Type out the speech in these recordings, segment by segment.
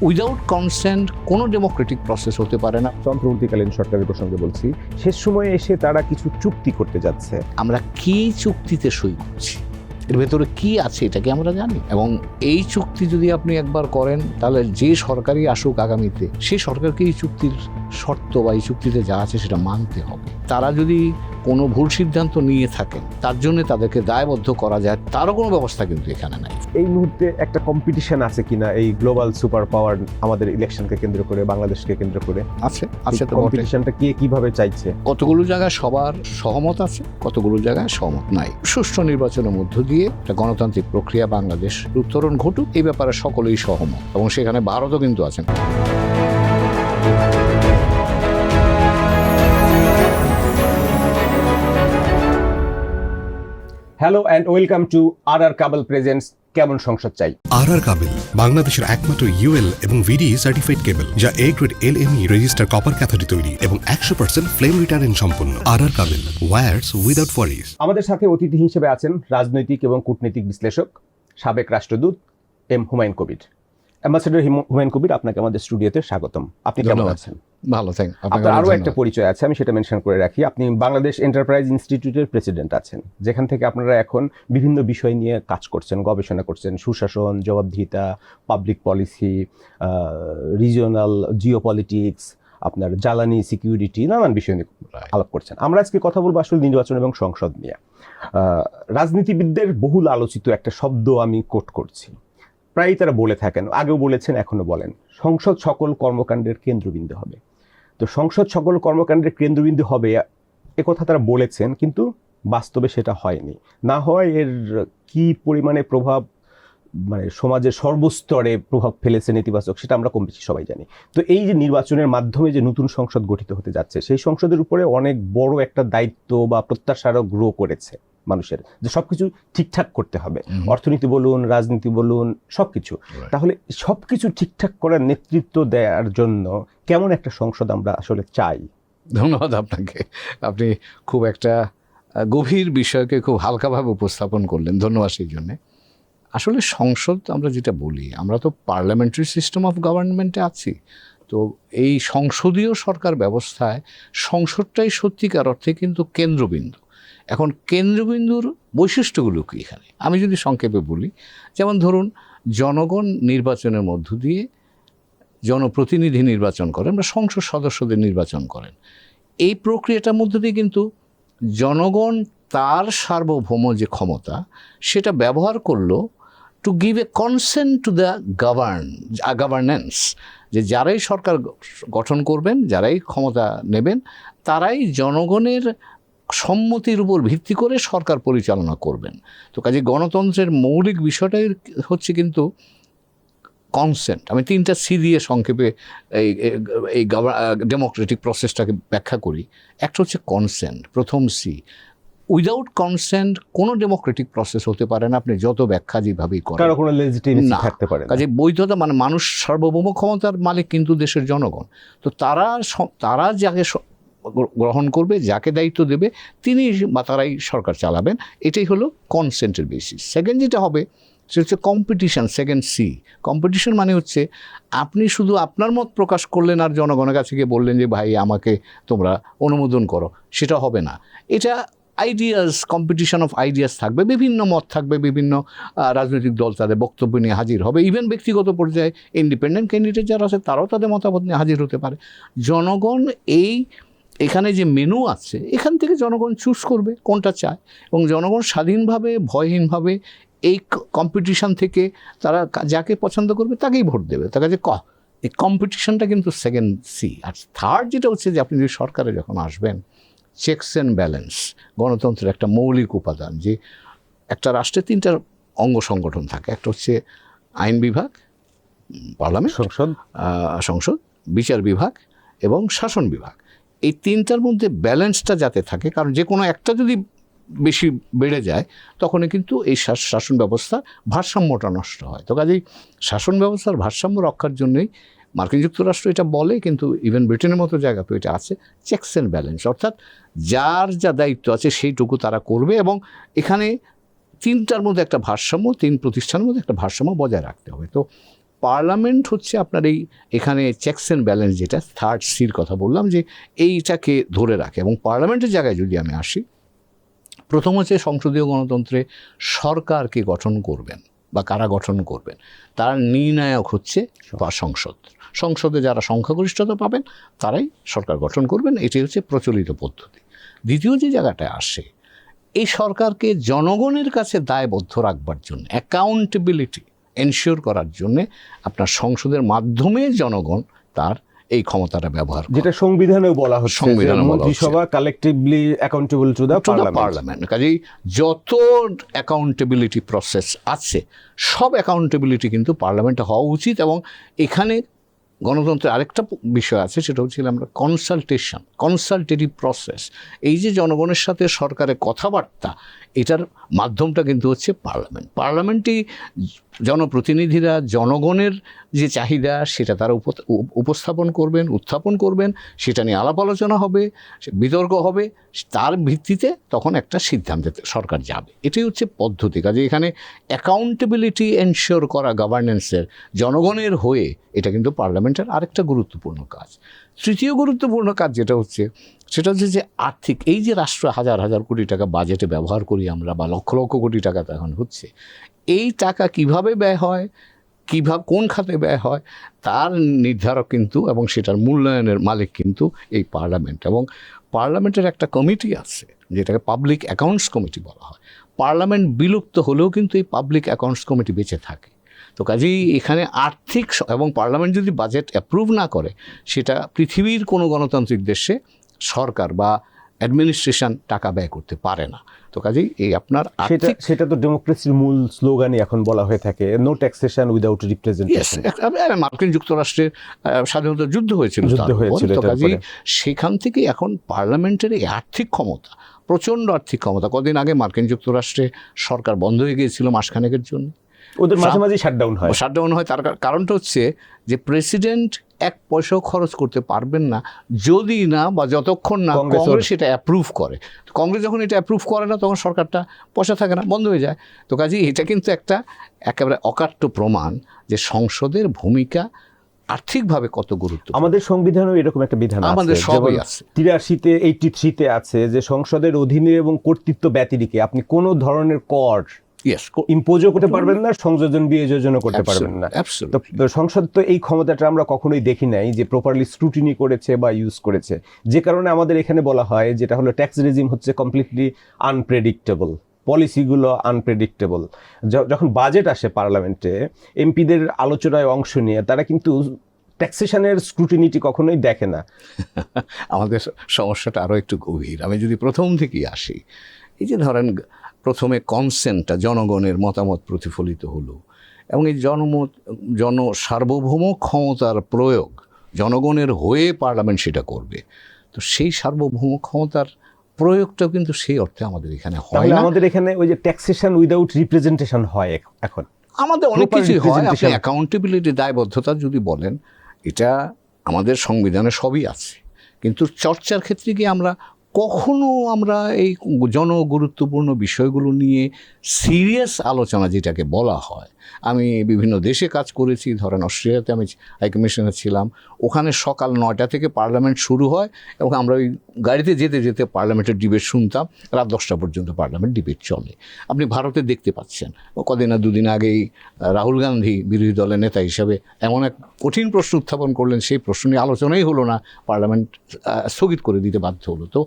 Without consent কোনো Democratic process হতে পারে না। অন্তর্বর্তীকালীন সরকারের প্রসঙ্গে বলছি, শেষ সময়ে এসে তারা কিছু চুক্তি করতে যাচ্ছে। আমরা কি চুক্তিতে সই করছি, এর ভেতরে কি আছে এটা কি আমরা জানি? এবং এই চুক্তি যদি আপনি একবার করেন তাহলে যে সরকারই আসুক আগামীতে, সেই সরকারকে এই চুক্তির শর্ত বা এই চুক্তিতে যা আছে সেটা মানতে হবে। তারা যদি কোনো ভুল সিদ্ধান্ত নিয়ে থাকেন তার জন্য তাদেরকে দায়বদ্ধ করা যায়, তারও কোনো ব্যবস্থা কিন্তু এখানে নাই। এই মুহূর্তে একটা কম্পিটিশন আছে কিনা এই গ্লোবাল সুপার পাওয়ার আমাদের ইলেকশনকে কেন্দ্র করে, বাংলাদেশকে কেন্দ্র করে? আছে তো বটে। কম্পিটিশনটা কে কিভাবে চাইছে? কতগুলো জায়গায় সবার সহমত আছে, কতগুলো জায়গায় সহমত নাই। সুষ্ঠু নির্বাচনের মধ্য দিয়ে একটা গণতান্ত্রিক প্রক্রিয়া বাংলাদেশ উত্তরণ ঘটুক, এই ব্যাপারে সকলেই সহমত, এবং সেখানে ভারতও কিন্তু আছেন। হ্যালো অ্যান্ড ওয়েলকাম টু আর কাবল প্রেজেন্টস কেমন সংসদ চাই। আর কাবেল বাংলাদেশের একমাত্র ইউএল এবং ভিডি সার্টিফাইড কেবল, যা A grade LME register copper ক্যাথোডে তৈরি এবং 100% ফ্লেম রিটার্ডেন্ট সম্পন্ন। আর কাবেল, ওয়্যারস উইদাউট ওয়ারিজ। আমাদের সাথে অতিথি হিসেবে আছেন রাজনৈতিক এবং কূটনৈতিক বিশ্লেষক, সাবেক রাষ্ট্রদূত এম হুমায়ুন কবির। অ্যাম্বাসেডর হুমায়ুন কবির, আপনাকে আমাদের স্টুডিওতে স্বাগতম। আপনি কেমন আছেন? ভালো, থ্যাংক। আপনার আরও একটা পরিচয় আছে, আমি সেটা মেনশন করে রাখি। আপনি বাংলাদেশ এন্টারপ্রাইজ ইনস্টিটিউটের প্রেসিডেন্ট আছেন, যেখান থেকে আপনারা এখন বিভিন্ন বিষয় নিয়ে কাজ করছেন, গবেষণা করছেন, সুশাসন, জবাবদিহিতা, পাবলিক পলিসি, রিজিওনাল জিওপলিটিক্স, আপনার জ্বালানি সিকিউরিটি, নানান বিষয় নিয়ে আলাপ করছেন। আমরা আজকে কথা বলবো আসলে নির্বাচন এবং সংসদ নিয়ে। রাজনীতিবিদদের বহুল আলোচিত একটা শব্দ আমি কোট করছি, প্রায়ই তারা বলে থাকেন, আগেও বলেছেন, এখনো বলেন, সংসদ সকল কর্মকাণ্ডের কেন্দ্রবিন্দু হবে। তো সংসদ সকল কর্মকাণ্ডের কেন্দ্রবিন্দু হবে এ কথা তারা বলেছেন, কিন্তু বাস্তবে সেটা হয়নি। না হয় এর কি পরিমাণে প্রভাব, মানে সমাজের সর্বস্তরে প্রভাব ফেলেছে নেতিবাচক, সেটা আমরা কম বেশি সবাই জানি। তো এই যে নির্বাচনের মাধ্যমে যে নতুন সংসদ গঠিত হতে যাচ্ছে, সেই সংসদের উপরে অনেক বড় একটা দায়িত্ব বা প্রত্যাশারও গ্রো করেছে মানুষের, যে সবকিছু ঠিকঠাক করতে হবে, অর্থনীতি বলুন, রাজনীতি বলুন, সবকিছু। তাহলে সবকিছু ঠিকঠাক করার নেতৃত্ব দেওয়ার জন্য কেমন একটা সংসদ আমরা আসলে চাই? ধন্যবাদ আপনাকে। আপনি খুব একটা গভীর বিষয়কে খুব হালকাভাবে উপস্থাপন করলেন, ধন্যবাদ সেই জন্যে। আসলে সংসদ আমরা যেটা বলি, আমরা তো পার্লামেন্টারি সিস্টেম অফ গভর্নমেন্টে আছি। তো এই সংসদীয় সরকার ব্যবস্থায় সংসদটাই সত্যিকার অর্থে কিন্তু কেন্দ্রবিন্দু। এখন কেন্দ্রবিন্দুর বৈশিষ্ট্যগুলো কি এখানে আমি যদি সংক্ষেপে বলি, যেমন ধরুন জনগণ নির্বাচনের মধ্য দিয়ে জনপ্রতিনিধি নির্বাচন করেন বা সংসদ সদস্যদের নির্বাচন করেন। এই প্রক্রিয়াটার মধ্য দিয়ে কিন্তু জনগণ তার সার্বভৌম যে ক্ষমতা সেটা ব্যবহার করলো to give a consent to the governance, যে যারাই সরকার গঠন করবেন, যারাই ক্ষমতা নেবেন, তারাই জনগণের সম্মতির উপর ভিত্তি করে সরকার পরিচালনা করবেন। তো কাজে গণতন্ত্রের মৌলিক বিষয়টাই হচ্ছে কিন্তু কনসেন্ট। আমি 3টা সি দিয়ে সংক্ষেপে এই ডেমোক্রেটিক প্রসেসটাকে ব্যাখ্যা করি। একটা হচ্ছে কনসেন্ট, প্রথম সি। উইদাউট কনসেন্ট কোনো ডেমোক্রেটিক প্রসেস হতে পারে না, আপনি যত ব্যাখ্যা যেভাবেই করেন, কারো কোনো লেজিটিমেসি থাকতে পারে না। কাজে বৈধতা, মানে মানুষ সার্বভৌম ক্ষমতার মালিক কিন্তু দেশের জনগণ। তো তারা যাকে গ্রহণ করবে, যাকে দায়িত্ব দেবে, তিনি বা তারাই সরকার চালাবেন। এটাই হলো কনসেন্টের বেসিস। সেকেন্ড যেটা হবে সেটা হচ্ছে কম্পিটিশন, সেকেন্ড সি। কম্পিটিশন মানে হচ্ছে আপনি শুধু আপনার মত প্রকাশ করলেন আর জনগণের কাছে গিয়ে বললেন যে ভাই আমাকে তোমরা অনুমোদন করো, সেটা হবে না। এটা আইডিয়াস, কম্পিটিশন অফ আইডিয়াস থাকবে, বিভিন্ন মত থাকবে, বিভিন্ন রাজনৈতিক দল তাদের বক্তব্য নিয়ে হাজির হবে। ইভেন ব্যক্তিগত পর্যায়ে ইন্ডিপেন্ডেন্ট ক্যান্ডিডেট যারা আছে তারাও তাদের মতামত নিয়ে হাজির হতে পারে। জনগণ এখানে যে মেনু আছে, এখান থেকে জনগণ চুজ করবে কোনটা চায়, এবং জনগণ স্বাধীনভাবে, ভয়হীনভাবে এই কম্পিটিশন থেকে তারা যাকে পছন্দ করবে তাকেই ভোট দেবে। তার কাছে এই কম্পিটিশনটা কিন্তু সেকেন্ড সি। আর থার্ড যেটা হচ্ছে যে আপনি যদি সরকারে যখন আসবেন, চেকস অ্যান্ড ব্যালেন্স গণতন্ত্রের একটা মৌলিক উপাদান। যে একটা রাষ্ট্রে 3টা অঙ্গ সংগঠন থাকে, একটা হচ্ছে আইন বিভাগ, পার্লামেন্ট, সংসদ, বিচার বিভাগ এবং শাসন বিভাগ। এই 3টার মধ্যে ব্যালেন্সটা যাতে থাকে, কারণ যে কোনো একটা যদি বেশি বেড়ে যায় তখনই কিন্তু এই শাসন ব্যবস্থার ভারসাম্যটা নষ্ট হয়। তো কাজেই শাসন ব্যবস্থার ভারসাম্য রক্ষার জন্যই মার্কিন যুক্তরাষ্ট্র এটা বলে, কিন্তু ইভেন ব্রিটেনের মতো জায়গা তো এটা আছে, চেকস অ্যান্ড ব্যালেন্স। অর্থাৎ যার যা দায়িত্ব আছে সেইটুকু তারা করবে, এবং এখানে 3টার মধ্যে একটা ভারসাম্য, 3 প্রতিষ্ঠানের মধ্যে একটা ভারসাম্য বজায় রাখতে হবে। তো পার্লামেন্ট হচ্ছে আপনার এখানে চেকস অ্যান্ড ব্যালেন্স, যেটা থার্ড সির কথা বললাম, যে এইটাকে ধরে রাখে। এবং পার্লামেন্টের জায়গায় যদি আমি আসি, প্রথম হচ্ছে সংসদীয় গণতন্ত্রে সরকারকে গঠন করবেন বা কারা গঠন করবেন তার নির্ণায়ক হচ্ছে বা সংসদে যারা সংখ্যাগরিষ্ঠতা পাবেন তারাই সরকার গঠন করবেন, এটাই হচ্ছে প্রচলিত পদ্ধতি। দ্বিতীয় যে জায়গাটায় আসে, এই সরকারকে জনগণের কাছে দায়বদ্ধ রাখবার জন্য, অ্যাকাউন্টেবিলিটি এনশিওর করার জন্যে আপনার সংসদের মাধ্যমে জনগণ তার এই ক্ষমতাটা ব্যবহার করে, যেটা সংবিধানেও বলা হচ্ছে, সংবিধানে বলা হচ্ছে। মন্ত্রিসভা collectively accountable to the parliament. কাজেই যত অ্যাকাউন্টেবিলিটি প্রসেস আছে সব অ্যাকাউন্টেবিলিটি কিন্তু পার্লামেন্টে হওয়া উচিত। এবং এখানে গণতন্ত্রের আরেকটা বিষয় আছে, সেটা হচ্ছে আমরা কনসালটেটিভ প্রসেস। এই যে জনগণের সাথে সরকারের কথাবার্তা, এটার মাধ্যমটা কিন্তু হচ্ছে পার্লামেন্টেই জনপ্রতিনিধিরা জনগণের যে চাহিদা সেটা তারা উত্থাপন করবেন, সেটা নিয়ে আলাপ আলোচনা হবে, বিতর্ক হবে, তার ভিত্তিতে তখন একটা সিদ্ধান্তে সরকার যাবে। এটাই হচ্ছে পদ্ধতি। কাজে এখানে অ্যাকাউন্টেবিলিটি এনশিওর করা গভর্নেন্সের জনগণের হয়ে, এটা কিন্তু পার্লামেন্টের আরেকটা গুরুত্বপূর্ণ কাজ। তৃতীয় গুরুত্বপূর্ণ কাজ যেটা হচ্ছে, সেটা হচ্ছে যে আর্থিক, এই যে রাষ্ট্র হাজার হাজার কোটি টাকা বাজেটে ব্যবহার করি আমরা, বা লক্ষ লক্ষ কোটি টাকা তো এখন হচ্ছে, এই টাকা কিভাবে ব্যয় হয়, কোন খাতে ব্যয় হয়, তার নির্ধারক কিন্তু এবং সেটার মূল্যায়নের মালিক কিন্তু এই পার্লামেন্ট। এবং পার্লামেন্টের একটা কমিটি আছে যেটাকে পাবলিক অ্যাকাউন্টস কমিটি বলা হয়। পার্লামেন্ট বিলুপ্ত হলেও কিন্তু এই পাবলিক অ্যাকাউন্টস কমিটি বেঁচে থাকে। তো কাজেই এখানে আর্থিক, এবং পার্লামেন্ট যদি বাজেট অ্যাপ্রুভ না করে, সেটা পৃথিবীর কোনো গণতান্ত্রিক দেশে সরকার বা অ্যাডমিনিস্ট্রেশন টাকা ব্যয় করতে পারে না। তো কাজেই এই আপনার সেটা তো ডেমোক্রেসির মূল স্লোগানই এখন বলা হয়ে থাকে, নো ট্যাক্সেশন উইদাউট রিপ্রেজেন্টেশন। মার্কিন যুক্তরাষ্ট্রের স্বাধীনতা যুদ্ধ হয়েছিল। তো কাজেই সেখান থেকে এখন পার্লামেন্টের এই আর্থিক ক্ষমতা, প্রচণ্ড আর্থিক ক্ষমতা। কদিন আগে মার্কিন যুক্তরাষ্ট্রে সরকার বন্ধ হয়ে গিয়েছিল মাসখানেকের জন্য, ওদের মাঝে মাঝে শাটডাউন হয়। তার কারণটা হচ্ছে যে প্রেসিডেন্ট এক পয়সাও খরচ করতে পারবেন না যদি না বা যতক্ষণ না কংগ্রেস সেটা অ্যাপ্রুভ করে। কংগ্রেস যখন এটা অ্যাপ্রুভ করে না, তখন সরকারটা পয়সা থাকে না, বন্ধ হয়ে যায়। তো কাজেই এটা কিন্তু একেবারে অকাট্য প্রমাণ যে সংসদের ভূমিকা আর্থিকভাবে কত গুরুত্ব। আমাদের সংবিধানেও এরকম একটা বিধান আমাদের সবই আছে, 83-তে 83-তে আছে যে সংসদের অধীনে এবং কর্তৃত্ব ব্যতিরেকে আপনি কোনো ধরনের কর ইম্পোজও করতে পারবেন না, সংযোজন বিয়োজনও করতে পারবেন না। তো সংসদ তো এই ক্ষমতাটা আমরা কখনোই দেখি নাই যে প্রপারলি স্ক্রুটিনি করেছে বা ইউজ করেছে, যে কারণে আমাদের এখানে বলা হয় যেটা হলো ট্যাক্স রেজিম হচ্ছে কমপ্লিটলি আনপ্রেডিক্টেবল, পলিসিগুলো আনপ্রেডিক্টেবল। যখন বাজেট আসে পার্লামেন্টে, এমপিদের আলোচনায় অংশ নিয়ে তারা কিন্তু ট্যাক্সেশনের স্ক্রুটিনিটি কখনোই দেখে না। আমাদের সমস্যাটা আরও একটু গভীর। আমি যদি প্রথম থেকেই আসি, এই যে ধরেন প্রথমে কনসেন্টটা, জনগণের মতামত প্রতিফলিত হলো, এবং এই সার্বভৌম ক্ষমতার প্রয়োগ জনগণের হয়ে পার্লামেন্ট সেটা করবে। তো সেই সার্বভৌম ক্ষমতার প্রয়োগটাও কিন্তু সেই অর্থে আমাদের এখানে হয় না। আমাদের এখানে ওই যে ট্যাক্সেশন উইদাউট রিপ্রেজেন্টেশন হয় এখন। আমাদের অনেক কিছুই হয়। আপনি অ্যাকাউন্টেবিলিটি, দায়বদ্ধতা যদি বলেন, এটা আমাদের সংবিধানে সবই আছে, কিন্তু চর্চার ক্ষেত্রে গিয়ে কখনো আমরা এই জনগুরুত্বপূর্ণ বিষয়গুলো নিয়ে সিরিয়াস আলোচনা যেটাকে বলা হয়। আমি বিভিন্ন দেশে কাজ করেছি, ধরেন অস্ট্রেলিয়াতে আমি হাইকমিশনে ছিলাম, ওখানে সকাল 9টা থেকে পার্লামেন্ট শুরু হয় এবং আমরা ওই গাড়িতে যেতে যেতে পার্লামেন্টের ডিবেট শুনতাম, রাত 10টা পর্যন্ত পার্লামেন্ট ডিবেট চলে। আপনি ভারতে দেখতে পাচ্ছেন, দুদিন আগেই রাহুল গান্ধী বিরোধী দলের নেতা হিসাবে এমন এক কঠিন প্রশ্ন উত্থাপন করলেন, সেই প্রশ্ন নিয়ে আলোচনাই হলো না, পার্লামেন্ট স্থগিত করে দিতে বাধ্য হলো। তো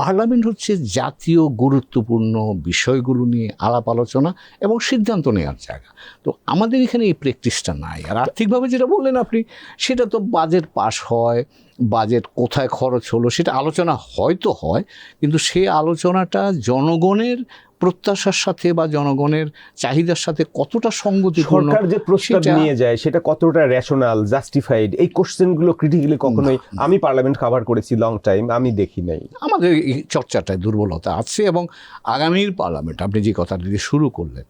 পার্লামেন্ট হচ্ছে জাতীয় গুরুত্বপূর্ণ বিষয়গুলো নিয়ে আলাপ আলোচনা এবং সিদ্ধান্ত নেওয়ার জায়গা। তো আমাদের এখানে এই প্র্যাকটিসটা নাই। আর আর্থিকভাবে যেটা বললেন আপনি, সেটা তো বাজেট পাস হয়, বাজেট কোথায় খরচ হলো সেটা আলোচনা হয়তো হয়, কিন্তু সেই আলোচনাটা জনগণের প্রত্যাশার সাথে বা জনগণের চাহিদার সাথে কতটা সঙ্গতিপূর্ণ, সরকার যে প্রস্তাব নিয়ে যায় সেটা কতটা রেশনাল, জাস্টিফাইড, এই কোশ্চেনগুলো ক্রিটিক্যালি কখনোই আমি পার্লামেন্ট কভার করেছি লং টাইম, আমি দেখি নাই। আমাদের এই চর্চাটায় দুর্বলতা আছে। এবং আগামীর পার্লামেন্ট, আপনি যে কথাটা দিয়ে শুরু করলেন,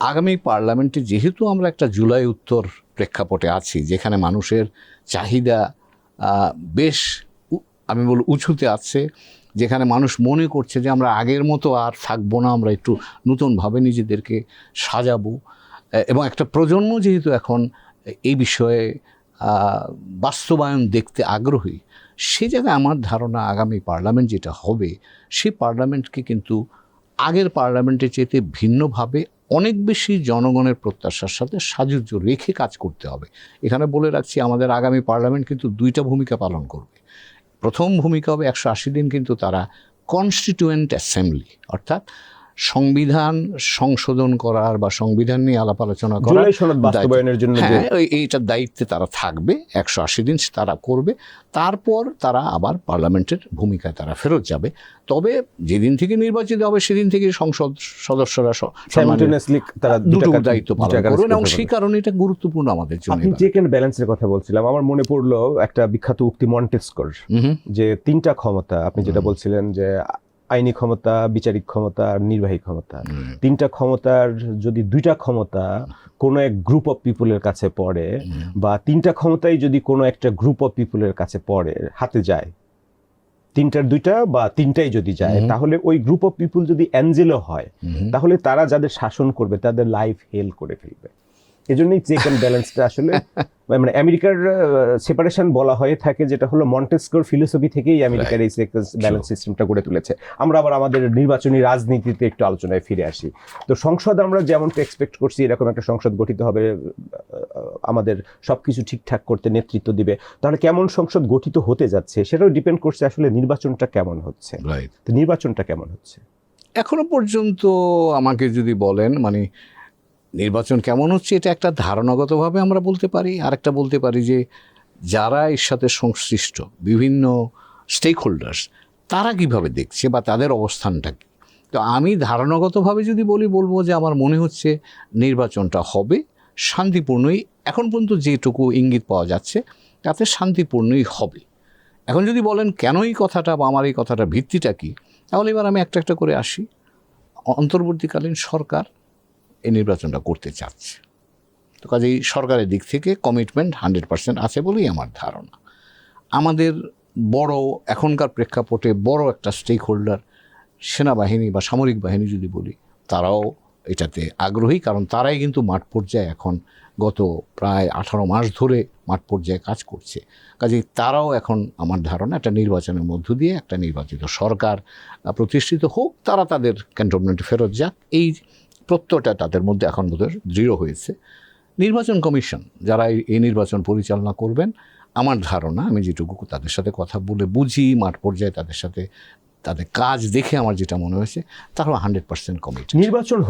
আগামী পার্লামেন্টে যেহেতু আমরা একটা জুলাই উত্তর প্রেক্ষাপটে আছি, যেখানে মানুষের চাহিদা বেশ আমি বলব উঁচুতে আছে, যেখানে মানুষ মনে করছে যে আমরা আগের মতো আর থাকবো না, আমরা একটু নতুনভাবে নিজেদেরকে সাজাবো, এবং একটা প্রজন্ম যেহেতু এখন এই বিষয়ে বাস্তবায়ন দেখতে আগ্রহী, সে জায়গায় আমার ধারণা আগামী পার্লামেন্ট যেটা হবে সেই পার্লামেন্টকে কিন্তু আগের পার্লামেন্টের চেয়ে ভিন্নভাবে অনেক বেশি জনগণের প্রত্যাশার সাথে সাযুজ্য রেখে কাজ করতে হবে। এখানে বলে রাখছি, আমাদের আগামী পার্লামেন্ট কিন্তু দুইটা ভূমিকা পালন করবে। প্রথম ভূমিকা হবে 180 দিন কিন্তু তারা কনস্টিটিউয়েন্ট অ্যাসেম্বলি, অর্থাৎ সংবিধান সংশোধন করার বা সংবিধান নিয়ে আলাপ আলোচনা করার জুলাই সনদ বাস্তবায়নের জন্য হ্যাঁ, এইটার দায়িত্বে তারা থাকবে। 180 দিন তারা করবে, তারপর তারা আবার পার্লামেন্টের ভূমিকায় তারা ফেরত যাবে। তবে যেদিন থেকে নির্বাচিত হবে সেদিন থেকে সংসদ সদস্যরা সাইমালটেনিয়াসলি তারা দুটো দায়িত্ব পালন করবেন, এবং সেই কারণে এটা গুরুত্বপূর্ণ আমাদের জন্য। আপনি চেক এন্ড ব্যালেন্সের কথা বলছিলাম, আমার মনে পড়লো একটা বিখ্যাত উক্তি মন্টেস্কোর, যে তিনটা ক্ষমতা, আপনি যেটা বলছিলেন যে আইনি ক্ষমতা, বিচারিক ক্ষমতা আর নির্বাহী ক্ষমতা, তিনটা ক্ষমতার যদি দুইটা ক্ষমতা কোনো এক গ্রুপ অফ পিপুলের কাছে পড়ে, বা তিনটা ক্ষমতাই যদি কোনো একটা গ্রুপ অফ পিপুলের কাছে পড়ে, হাতে যায়, তিনটার দুইটা বা তিনটাই যদি যায়, তাহলে ওই গ্রুপ অফ পিপুল যদি অ্যাঞ্জেলো হয়, তাহলে তারা যাদের শাসন করবে তাদের লাইফ হেল করে ফেলবে। এজন্যই চেক অ্যান্ড ব্যালেন্সটা আসলে মানে আমেরিকার সেপারেশন বলা হয়ে থাকে, যেটা হলো মন্টেস্কোর ফিলোসফি থেকেই আমেরিকার এই চেক ব্যালেন্স সিস্টেমটা গড়ে তুলেছে। আমরা আবার আমাদের নির্বাচনী রাজনীতিতে একটু আলোচনায় ফিরে আসি। তো সংসদ আমরা যেমনটা এক্সপেক্ট করছি, এরকম একটা সংসদ গঠিত হবে, আমাদের সবকিছু ঠিকঠাক করতে নেতৃত্ব দিবে। তাহলে কেমন সংসদ গঠিত হতে যাচ্ছে সেটাও ডিপেন্ড করছে আসলে নির্বাচনটা কেমন হচ্ছে। তো নির্বাচনটা কেমন হচ্ছে এখনো পর্যন্ত আমাকে যদি বলেন, মানে নির্বাচন কেমন হচ্ছে এটা একটা ধারণাগতভাবে আমরা বলতে পারি, আরেকটা বলতে পারি যে যারা এর সাথে সংশ্লিষ্ট বিভিন্ন স্টেক হোল্ডার্স তারা কীভাবে দেখছে বা তাদের অবস্থানটা কী। তো আমি ধারণাগতভাবে যদি বলবো যে আমার মনে হচ্ছে নির্বাচনটা হবে শান্তিপূর্ণই, এখন পর্যন্ত যেটুকু ইঙ্গিত পাওয়া যাচ্ছে তাতে শান্তিপূর্ণই হবে। এখন যদি বলেন কেন এই কথাটা বা আমার এই কথাটার ভিত্তিটা কী, তাহলে এবার আমি একটা একটা করে আসি। অন্তর্বর্তীকালীন সরকার এই নির্বাচনটা করতে চাচ্ছে, তো কাজেই সরকারের দিক থেকে কমিটমেন্ট 100% আছে বলেই আমার ধারণা। আমাদের বড় এখনকার প্রেক্ষাপটে বড় একটা স্টেক হোল্ডার সেনাবাহিনী বা সামরিক বাহিনী যদি বলি, তারাও এটাতে আগ্রহী, কারণ তারাই কিন্তু মাঠ পর্যায়ে এখন গত প্রায় 18 মাস ধরে মাঠ পর্যায়ে কাজ করছে। কাজেই তারাও এখন আমার ধারণা একটা নির্বাচনের মধ্য দিয়ে একটা নির্বাচিত সরকার প্রতিষ্ঠিত হোক, তারা তাদের ক্যান্টনমেন্টে ফেরত যাক, এই প্রত্যয়টা তাদের মধ্যে এখন বোধহয় দৃঢ় হয়েছে। নির্বাচন কমিশন যারা এই নির্বাচন পরিচালনা করবেন, আমার ধারণা, আমি যেটুকু তাদের সাথে কথা বলে বুঝি, মাঠ পর্যায়ে তাদের সাথে তাদের কাজ দেখে আমার যেটা মনে হয়েছে, তারাও 100% কমিট। নির্বাচন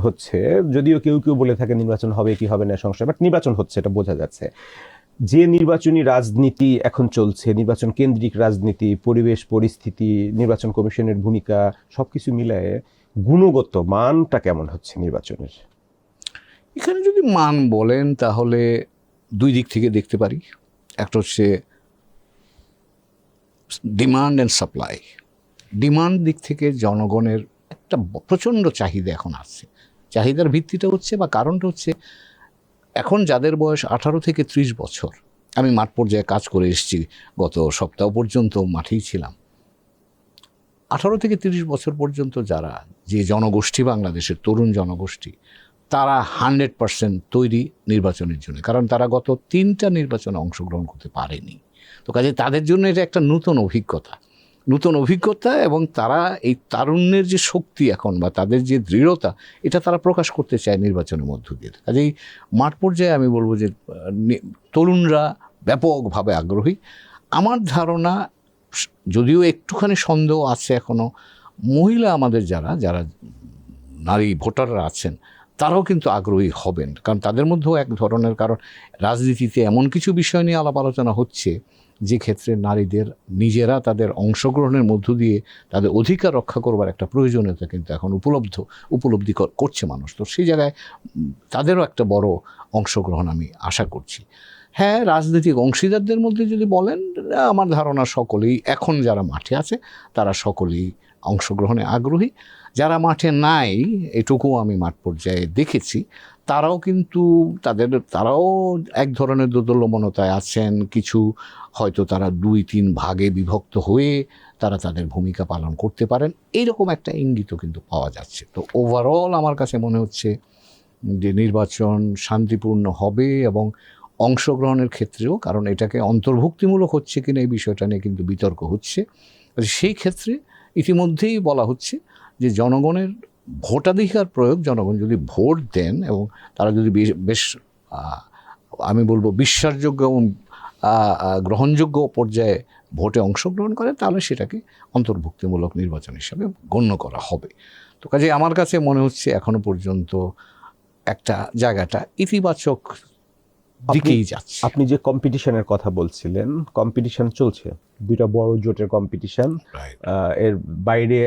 হচ্ছে, যদিও কেউ কেউ বলে থাকে নির্বাচন হবে কি হবে না সংশয়, বাট নির্বাচন হচ্ছে, এটা বোঝা যাচ্ছে। যে নির্বাচনী রাজনীতি এখন চলছে, নির্বাচন কেন্দ্রিক রাজনীতি, পরিবেশ পরিস্থিতি, নির্বাচন কমিশনের ভূমিকা, সবকিছু মিলায়ে গুণগত মানটা কেমন হচ্ছে নির্বাচনের? এখানে যদি মান বলেন তাহলে দুই দিক থেকে দেখতে পারি। একটা হচ্ছে ডিমান্ড অ্যান্ড সাপ্লাই। ডিমান্ড দিক থেকে জনগণের একটা প্রচণ্ড চাহিদা এখন আছে। চাহিদার ভিত্তিটা হচ্ছে বা কারণটা হচ্ছে, এখন যাদের বয়স 18 থেকে 30 বছর, আমি মাঠ পর্যায়ে কাজ করে এসেছি, গত সপ্তাহ পর্যন্ত মাঠেই ছিলাম। 18 থেকে 30 বছর পর্যন্ত যারা, যে জনগোষ্ঠী বাংলাদেশের তরুণ জনগোষ্ঠী, তারা 100% তৈরি নির্বাচনের জন্য, কারণ তারা গত 3টা নির্বাচনে অংশগ্রহণ করতে পারেনি। তো কাজে তাদের জন্য এটা একটা নতুন অভিজ্ঞতা, এবং তারা এই তারুণ্যের যে শক্তি এখন বা তাদের যে দৃঢ়তা, এটা তারা প্রকাশ করতে চায় নির্বাচনের মধ্য দিয়ে। কাজেই মাঠ পর্যায়ে আমি বলবো যে তরুণরা ব্যাপকভাবে আগ্রহী। আমার ধারণা, যদিও একটুখানি সন্দেহ আছে এখনও, মহিলা আমাদের যারা নারী ভোটাররা আছেন, তারাও কিন্তু আগ্রহী হবেন, কারণ তাদের মধ্যেও এক ধরনের, কারণ রাজনীতিতে এমন কিছু বিষয় নিয়ে আলাপ আলোচনা হচ্ছে যে ক্ষেত্রে নারীদের নিজেরা তাদের অংশগ্রহণের মধ্য দিয়ে তাদের অধিকার রক্ষা করবার একটা প্রয়োজনীয়তা কিন্তু এখন উপলব্ধি করছে মানুষ। তো সেই জায়গায় তাদেরও একটা বড় অংশগ্রহণ আমি আশা করছি। হ্যাঁ, রাজনৈতিক অংশীদারদের মধ্যে যদি বলেন, আমার ধারণা সকলেই এখন যারা মাঠে আছে তারা সকলেই অংশগ্রহণে আগ্রহী। যারা মাঠে নাই, এটুকু আমি মাঠ পর্যায়ে দেখেছি, তারাও কিন্তু তারাও এক ধরনের দোদুল্যমনতায় আছেন। কিছু হয়তো তারা 2-3 ভাগে বিভক্ত হয়ে তারা তাদের ভূমিকা পালন করতে পারেন, এইরকম একটা ইঙ্গিতও কিন্তু পাওয়া যাচ্ছে। তো ওভারঅল আমার কাছে মনে হচ্ছে যে নির্বাচন শান্তিপূর্ণ হবে এবং অংশগ্রহণের ক্ষেত্রেও, কারণ এটাকে অন্তর্ভুক্তিমূলক হচ্ছে কিনা এই বিষয়টা নিয়ে কিন্তু বিতর্ক হচ্ছে, সেই ক্ষেত্রে ইতিমধ্যেই বলা হচ্ছে যে জনগণের ভোটাধিকার প্রয়োগ, জনগণ যদি ভোট দেন এবং তারা যদি বেশ আমি বলবো বিশ্বাসযোগ্য এবং গ্রহণযোগ্য পর্যায়ে ভোটে অংশগ্রহণ করে, তাহলে সেটাকে অন্তর্ভুক্তিমূলক নির্বাচন হিসাবে গণ্য করা হবে। তো কাজে আমার কাছে মনে হচ্ছে এখনো পর্যন্ত একটা জায়গাটা ইতিবাচক দিকেই যাচ্ছে। আপনি যে কম্পিটিশনের কথা বলছিলেন, কম্পিটিশন চলছে, দুইটা বড় জোটের কম্পিটিশন, এর বাইরে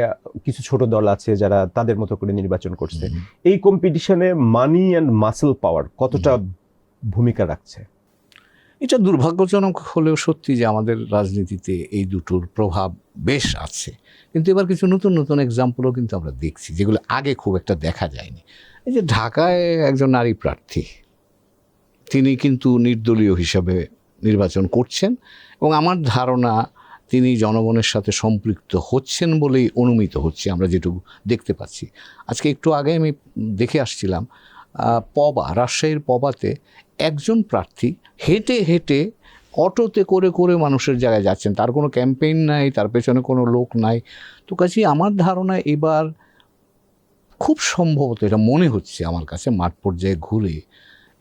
কিছু ছোট দল আছে যারা তাদের মতো করে নির্বাচন করছে। এই কম্পিটিশনে মানি অ্যান্ড মাসল পাওয়ার কতটা ভূমিকা রাখছে? এটা দুর্ভাগ্যজনক হলেও সত্যি যে আমাদের রাজনীতিতে এই দুটোর প্রভাব বেশ আছে, কিন্তু এবার কিছু নতুন নতুন এক্সাম্পলও কিন্তু আমরা দেখছি যেগুলো আগে খুব একটা দেখা যায়নি। এই যে ঢাকায় একজন নারী প্রার্থী, তিনি কিন্তু নির্দলীয় হিসাবে নির্বাচন করছেন এবং আমার ধারণা তিনি জনগণের সাথে সম্পৃক্ত হচ্ছেন বলেই অনুমিত হচ্ছে, আমরা যেটুকু দেখতে পাচ্ছি। আজকে একটু আগে আমি দেখে আসছিলাম পবা, রাজশাহীর পবাতে একজন প্রার্থী হেঁটে হেঁটে অটোতে করে করে মানুষের জায়গায় যাচ্ছেন, তার কোনো ক্যাম্পেইন নাই, তার পেছনে কোনো লোক নাই। তো কাজেই আমার ধারণা এবার খুব সম্ভবত, এটা মনে হচ্ছে আমার কাছে মাঠ পর্যায়ে ঘুরে,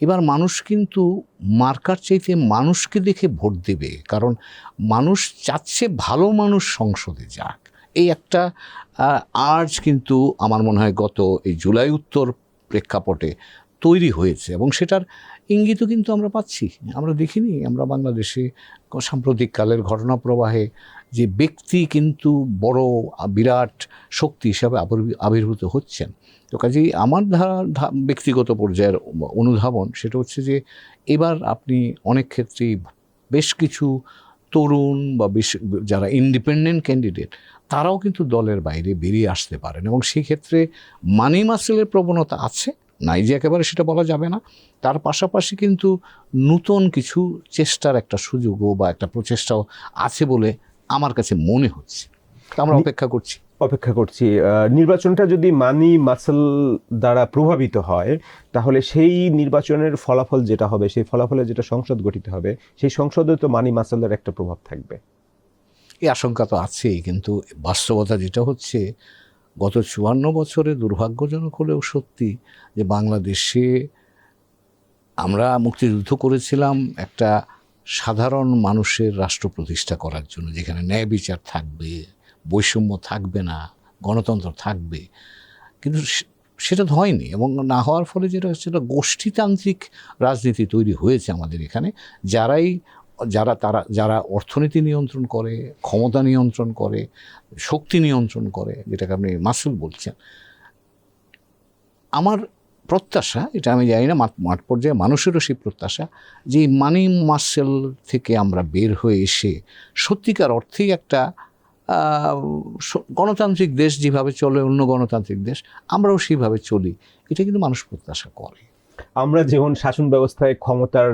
এবার মানুষ কিন্তু মার্কার চাইতে মানুষকে দেখে ভোট দেবে, কারণ মানুষ চাচ্ছে ভালো মানুষ সংসদে যাক। এই একটা আর্জ কিন্তু আমার মনে হয় গত এই জুলাই উত্তর প্রেক্ষাপটে তৈরি হয়েছে এবং সেটার ইঙ্গিতও কিন্তু আমরা পাচ্ছি। আমরা দেখিনি, আমরা বাংলাদেশে সাম্প্রতিককালের ঘটনা প্রবাহে যে ব্যক্তি কিন্তু বড় বিরাট শক্তি হিসাবে আবির্ভূত হচ্ছেন। তো কাজেই আমার ব্যক্তিগত পর্যায়ের অনুধাবন সেটা হচ্ছে যে এবার আপনি অনেক ক্ষেত্রেই বেশ কিছু তরুণ বা যারা ইন্ডিপেন্ডেন্ট ক্যান্ডিডেট, তারাও কিন্তু দলের বাইরে বেরিয়ে আসতে পারেন এবং সেই ক্ষেত্রে মানি মাসেলের প্রবণতা আছে, নাই যে একেবারে সেটা বলা যাবে না। তার পাশাপাশি কিন্তু নতুন কিছু চেষ্টার একটা সুযোগও বা একটা প্রচেষ্টাও আছে বলে আমার কাছে মনে হচ্ছে। আমরা অপেক্ষা করছি। নির্বাচনটা যদি মানি মাসল দ্বারা প্রভাবিত হয়, তাহলে সেই নির্বাচনের ফলাফল যেটা হবে, সেই ফলাফলে যেটা সংসদ গঠিত হবে, সেই সংসদে তো মানি মাসলের একটা প্রভাব থাকবে। এই আশঙ্কা তো আছেই, কিন্তু বাস্তবতা যেটা হচ্ছে গত 54 বছরে দুর্ভাগ্যজনক হলেও সত্যি যে বাংলাদেশে আমরা মুক্তিযুদ্ধ করেছিলাম একটা সাধারণ মানুষের রাষ্ট্র প্রতিষ্ঠা করার জন্য, যেখানে ন্যায় বিচার থাকবে, বৈষম্য থাকবে না, গণতন্ত্র থাকবে, কিন্তু সেটা হয়নি। এবং না হওয়ার ফলে যেটা হচ্ছে, গোষ্ঠীতান্ত্রিক রাজনীতি তৈরি হয়েছে আমাদের এখানে। যারা অর্থনীতি নিয়ন্ত্রণ করে, ক্ষমতা নিয়ন্ত্রণ করে, শক্তি নিয়ন্ত্রণ করে, যেটাকে আপনি মাসুল বলছেন। আমার প্রত্যাশা, এটা আমি জানি না মাঠ পর্যায়ে মানুষেরও সেই প্রত্যাশা, যে মানি মাসেল থেকে আমরা বের হয়ে এসে সত্যিকার অর্থেই একটা গণতান্ত্রিক দেশ যেভাবে চলে অন্য গণতান্ত্রিক দেশ, আমরাও সেইভাবে চলি, এটা কিন্তু মানুষ প্রত্যাশা করে। আমরা যেমন শাসন ব্যবস্থায় ক্ষমতার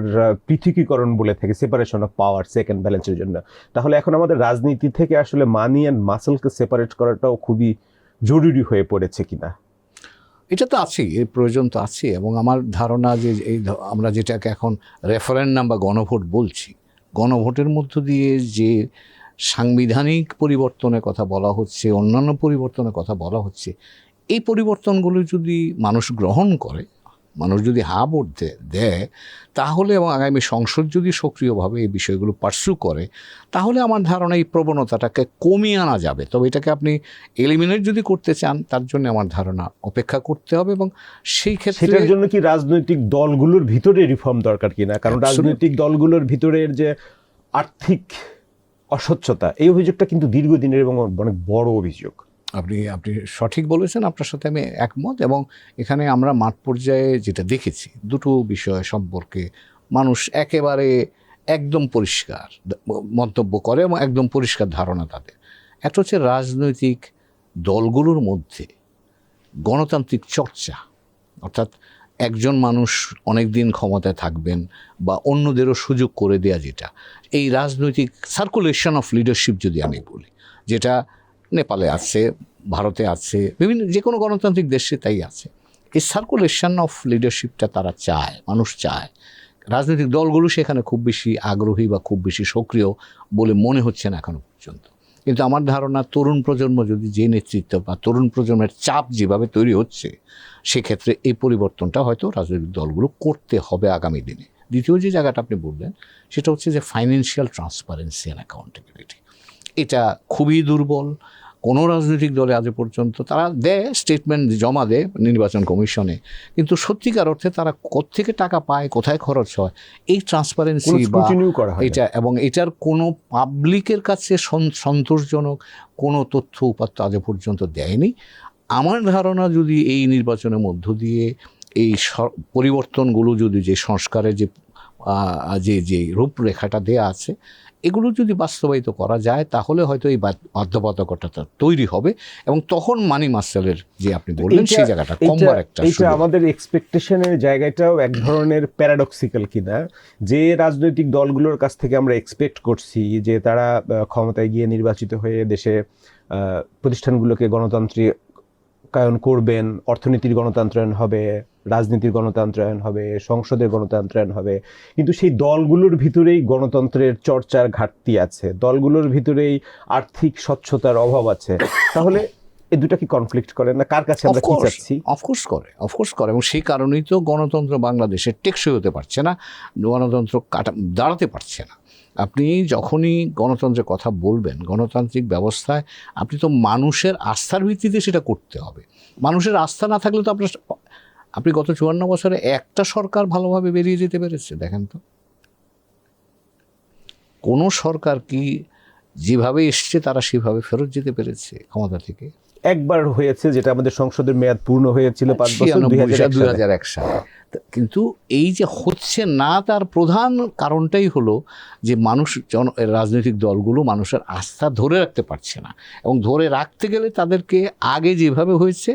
পৃথকীকরণ বলে থাকি, separation of power, check and ব্যালেন্সের জন্য, তাহলে এখন আমাদের রাজনীতি থেকে আসলে মানি অ্যান্ড মাসলকে সেপারেট করাটাও খুবই জরুরি হয়ে পড়েছে কিনা? এটা তো আছেই, এর প্রয়োজন তো আছে। এবং আমার ধারণা যে আমরা যেটাকে এখন রেফারেন্ডাম বা গণভোট বলছি, গণভোটের মধ্য দিয়ে যে সাংবিধানিক পরিবর্তনের কথা বলা হচ্ছে, অন্যান্য পরিবর্তনের কথা বলা হচ্ছে, এই পরিবর্তনগুলো যদি মানুষ গ্রহণ করে, মানুষ যদি হা ভোট দেয়, তাহলে এবং আগামী সংসদ যদি সক্রিয়ভাবে এই বিষয়গুলো পার্সু করে, তাহলে আমার ধারণা এই প্রবণতাটাকে কমিয়ে আনা যাবে। তবে এটাকে আপনি এলিমিনেট যদি করতে চান, তার জন্য আমার ধারণা অপেক্ষা করতে হবে। এবং সেই ক্ষেত্রে সেটার জন্য কি রাজনৈতিক দলগুলোর ভিতরে রিফর্ম দরকার কিনা? কারণ রাজনৈতিক দলগুলোর ভিতরের যে আর্থিক অস্বচ্ছতা, এই অভিযোগটা কিন্তু দীর্ঘদিনের এবং অনেক বড় অভিযোগ। আপনি সঠিক বলেছেন, আপনার সাথে আমি একমত। এবং এখানে আমরা মাঠ পর্যায়ে যেটা দেখেছি, দুটো বিষয় সম্পর্কে মানুষ একেবারে একদম পরিষ্কার মন্তব্য করে এবং একদম পরিষ্কার ধারণা তাদের। একটা হচ্ছে রাজনৈতিক দলগুলোর মধ্যে গণতান্ত্রিক চর্চা, অর্থাৎ একজন মানুষ অনেক দিন ক্ষমতায় থাকবেন বা অন্যদেরও সুযোগ করে দেয়া, যেটা এই রাজনৈতিক সার্কুলেশন অফ লিডারশিপ যদি আমি বলি, যেটা নেপালে আছে, ভারতে আছে, বিভিন্ন যে কোনো গণতান্ত্রিক দেশে তাই আছে। এই সার্কুলেশন অফ লিডারশিপটা তারা চায়, মানুষ চায়। রাজনৈতিক দলগুলো সেখানে খুব বেশি আগ্রহী বা খুব বেশি সক্রিয় বলে মনে হচ্ছে না এখনো পর্যন্ত। কিন্তু আমার ধারণা তরুণ প্রজন্ম যদি যে নেতৃত্ব বা তরুণ প্রজন্মের চাপ যেভাবে তৈরি হচ্ছে, সেক্ষেত্রে এই পরিবর্তনটা হয়তো রাজনৈতিক দলগুলো করতে হবে আগামী দিনে। দ্বিতীয় যে জায়গাটা আপনি বললেন সেটা হচ্ছে যে ফাইন্যান্সিয়াল ট্রান্সপারেন্সি অ্যান্ড অ্যাকাউন্টেবিলিটি। এটা খুবই দুর্বল। কোনো রাজনৈতিক দলে আজ পর্যন্ত তারা দেয়, স্টেটমেন্ট জমা দেয় নির্বাচন কমিশনে, কিন্তু সত্যিকার অর্থে তারা কোত্থেকে টাকা পায়, কোথায় খরচ হয়, এই ট্রান্সপারেন্সি বা এটা এবং এটার কোনো পাবলিকের কাছে সন্তোষজনক কোনো তথ্য উপাত্ত আজ পর্যন্ত দেয়নি। আমার ধারণা যদি এই নির্বাচনের মধ্য দিয়ে এই পরিবর্তনগুলো যদি যে সংস্কারের যে রূপরেখাটা দেয়া আছে এগুলো যদি বাস্তবায়িত করা যায়, তাহলে হয়তো এই বাধ্যবাধকতাটা তৈরি হবে এবং তখন মানি মাসেলের যে আপনি বললেন সেই জায়গাটা কমবার একটা এটা আমাদের এক্সপেকটেশনের জায়গাটাও এক ধরনের প্যারাডক্সিক্যাল কিনা, যে রাজনৈতিক দলগুলোর কাছ থেকে আমরা এক্সপেক্ট করছি যে তারা ক্ষমতায় গিয়ে নির্বাচিত হয়ে দেশে প্রতিষ্ঠানগুলোকে গণতান্ত্রিকায়ন করবেন, অর্থনীতির গণতন্ত্রায়ন হবে, রাজনীতির গণতন্ত্রায়ন হবে, সংসদের গণতন্ত্রায়ন হবে, কিন্তু সেই দলগুলোর ভিতরেই গণতন্ত্রের চর্চার ঘাটতি আছে, দলগুলোর ভিতরেই আর্থিক স্বচ্ছতার অভাব আছে। তাহলে এই দুটা কি কনফ্লিক্ট করে না? কার কাছে আমরা কি চাচ্ছি? অফকোর্স করে এবং সেই কারণেই তো গণতন্ত্র বাংলাদেশে টেকসই হতে পারছে না, গণতন্ত্র দাঁড়াতে পারছে না। আপনি যখনই গণতন্ত্রের কথা বলবেন, গণতান্ত্রিক ব্যবস্থায় আপনি তো মানুষের আস্থার ভিত্তিতে সেটা করতে হবে। মানুষের আস্থা না থাকলে তো আপনি গত 54 বছরে একটা সরকার ভালোভাবে বেরিয়ে যেতে পেরেছে দেখেন তো? কোনো সরকার কি যেভাবে এসছে তারা সেভাবে ফেরত যেতে পেরেছে ক্ষমতা থেকে? একবার হয়েছে, যেটা আমাদের সংসদের মেয়াদ পূর্ণ হয়েছিল 5 বছর, 2001 সালে। কিন্তু এই যে হচ্ছে না তার প্রধান কারণটাই হলো যে রাজনৈতিক দলগুলো মানুষের আস্থা ধরে রাখতে পারছে না, এবং ধরে রাখতে গেলে তাদেরকে আগে যেভাবে হয়েছে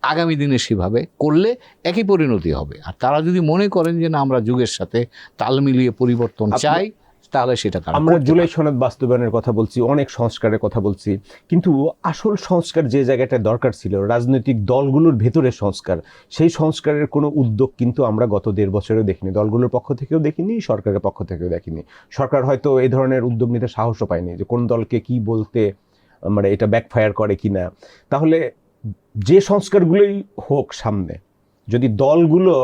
আগামী দিনে সেভাবে করলে একই পরিণতি হবে। আর তারা যদি মনে করেন যে না আমরা যুগের সাথে তাল মিলিয়ে পরিবর্তন চাই, তাহলে সেটা আমরা জুলাই সনদ বাস্তবায়নের কথা বলছি, অনেক সংস্কারের কথা বলছি, কিন্তু আসল সংস্কার যে জায়গাটা দরকার ছিল রাজনৈতিক দলগুলোর ভেতরে সংস্কার, সেই সংস্কারের কোনো উদ্যোগ কিন্তু আমরা গত 1.5 বছরেও দেখিনি, দলগুলোর পক্ষ থেকেও দেখিনি, সরকারের পক্ষ থেকেও দেখিনি। সরকার হয়তো এই ধরনের উদ্যোগ নিতে সাহসও পায়নি যে কোন দলকে কি বলতে মানে এটা ব্যাকফায়ার করে কিনা। তাহলে যে সংস্কারগুলোই হোক সামনে, যদি দলগুলো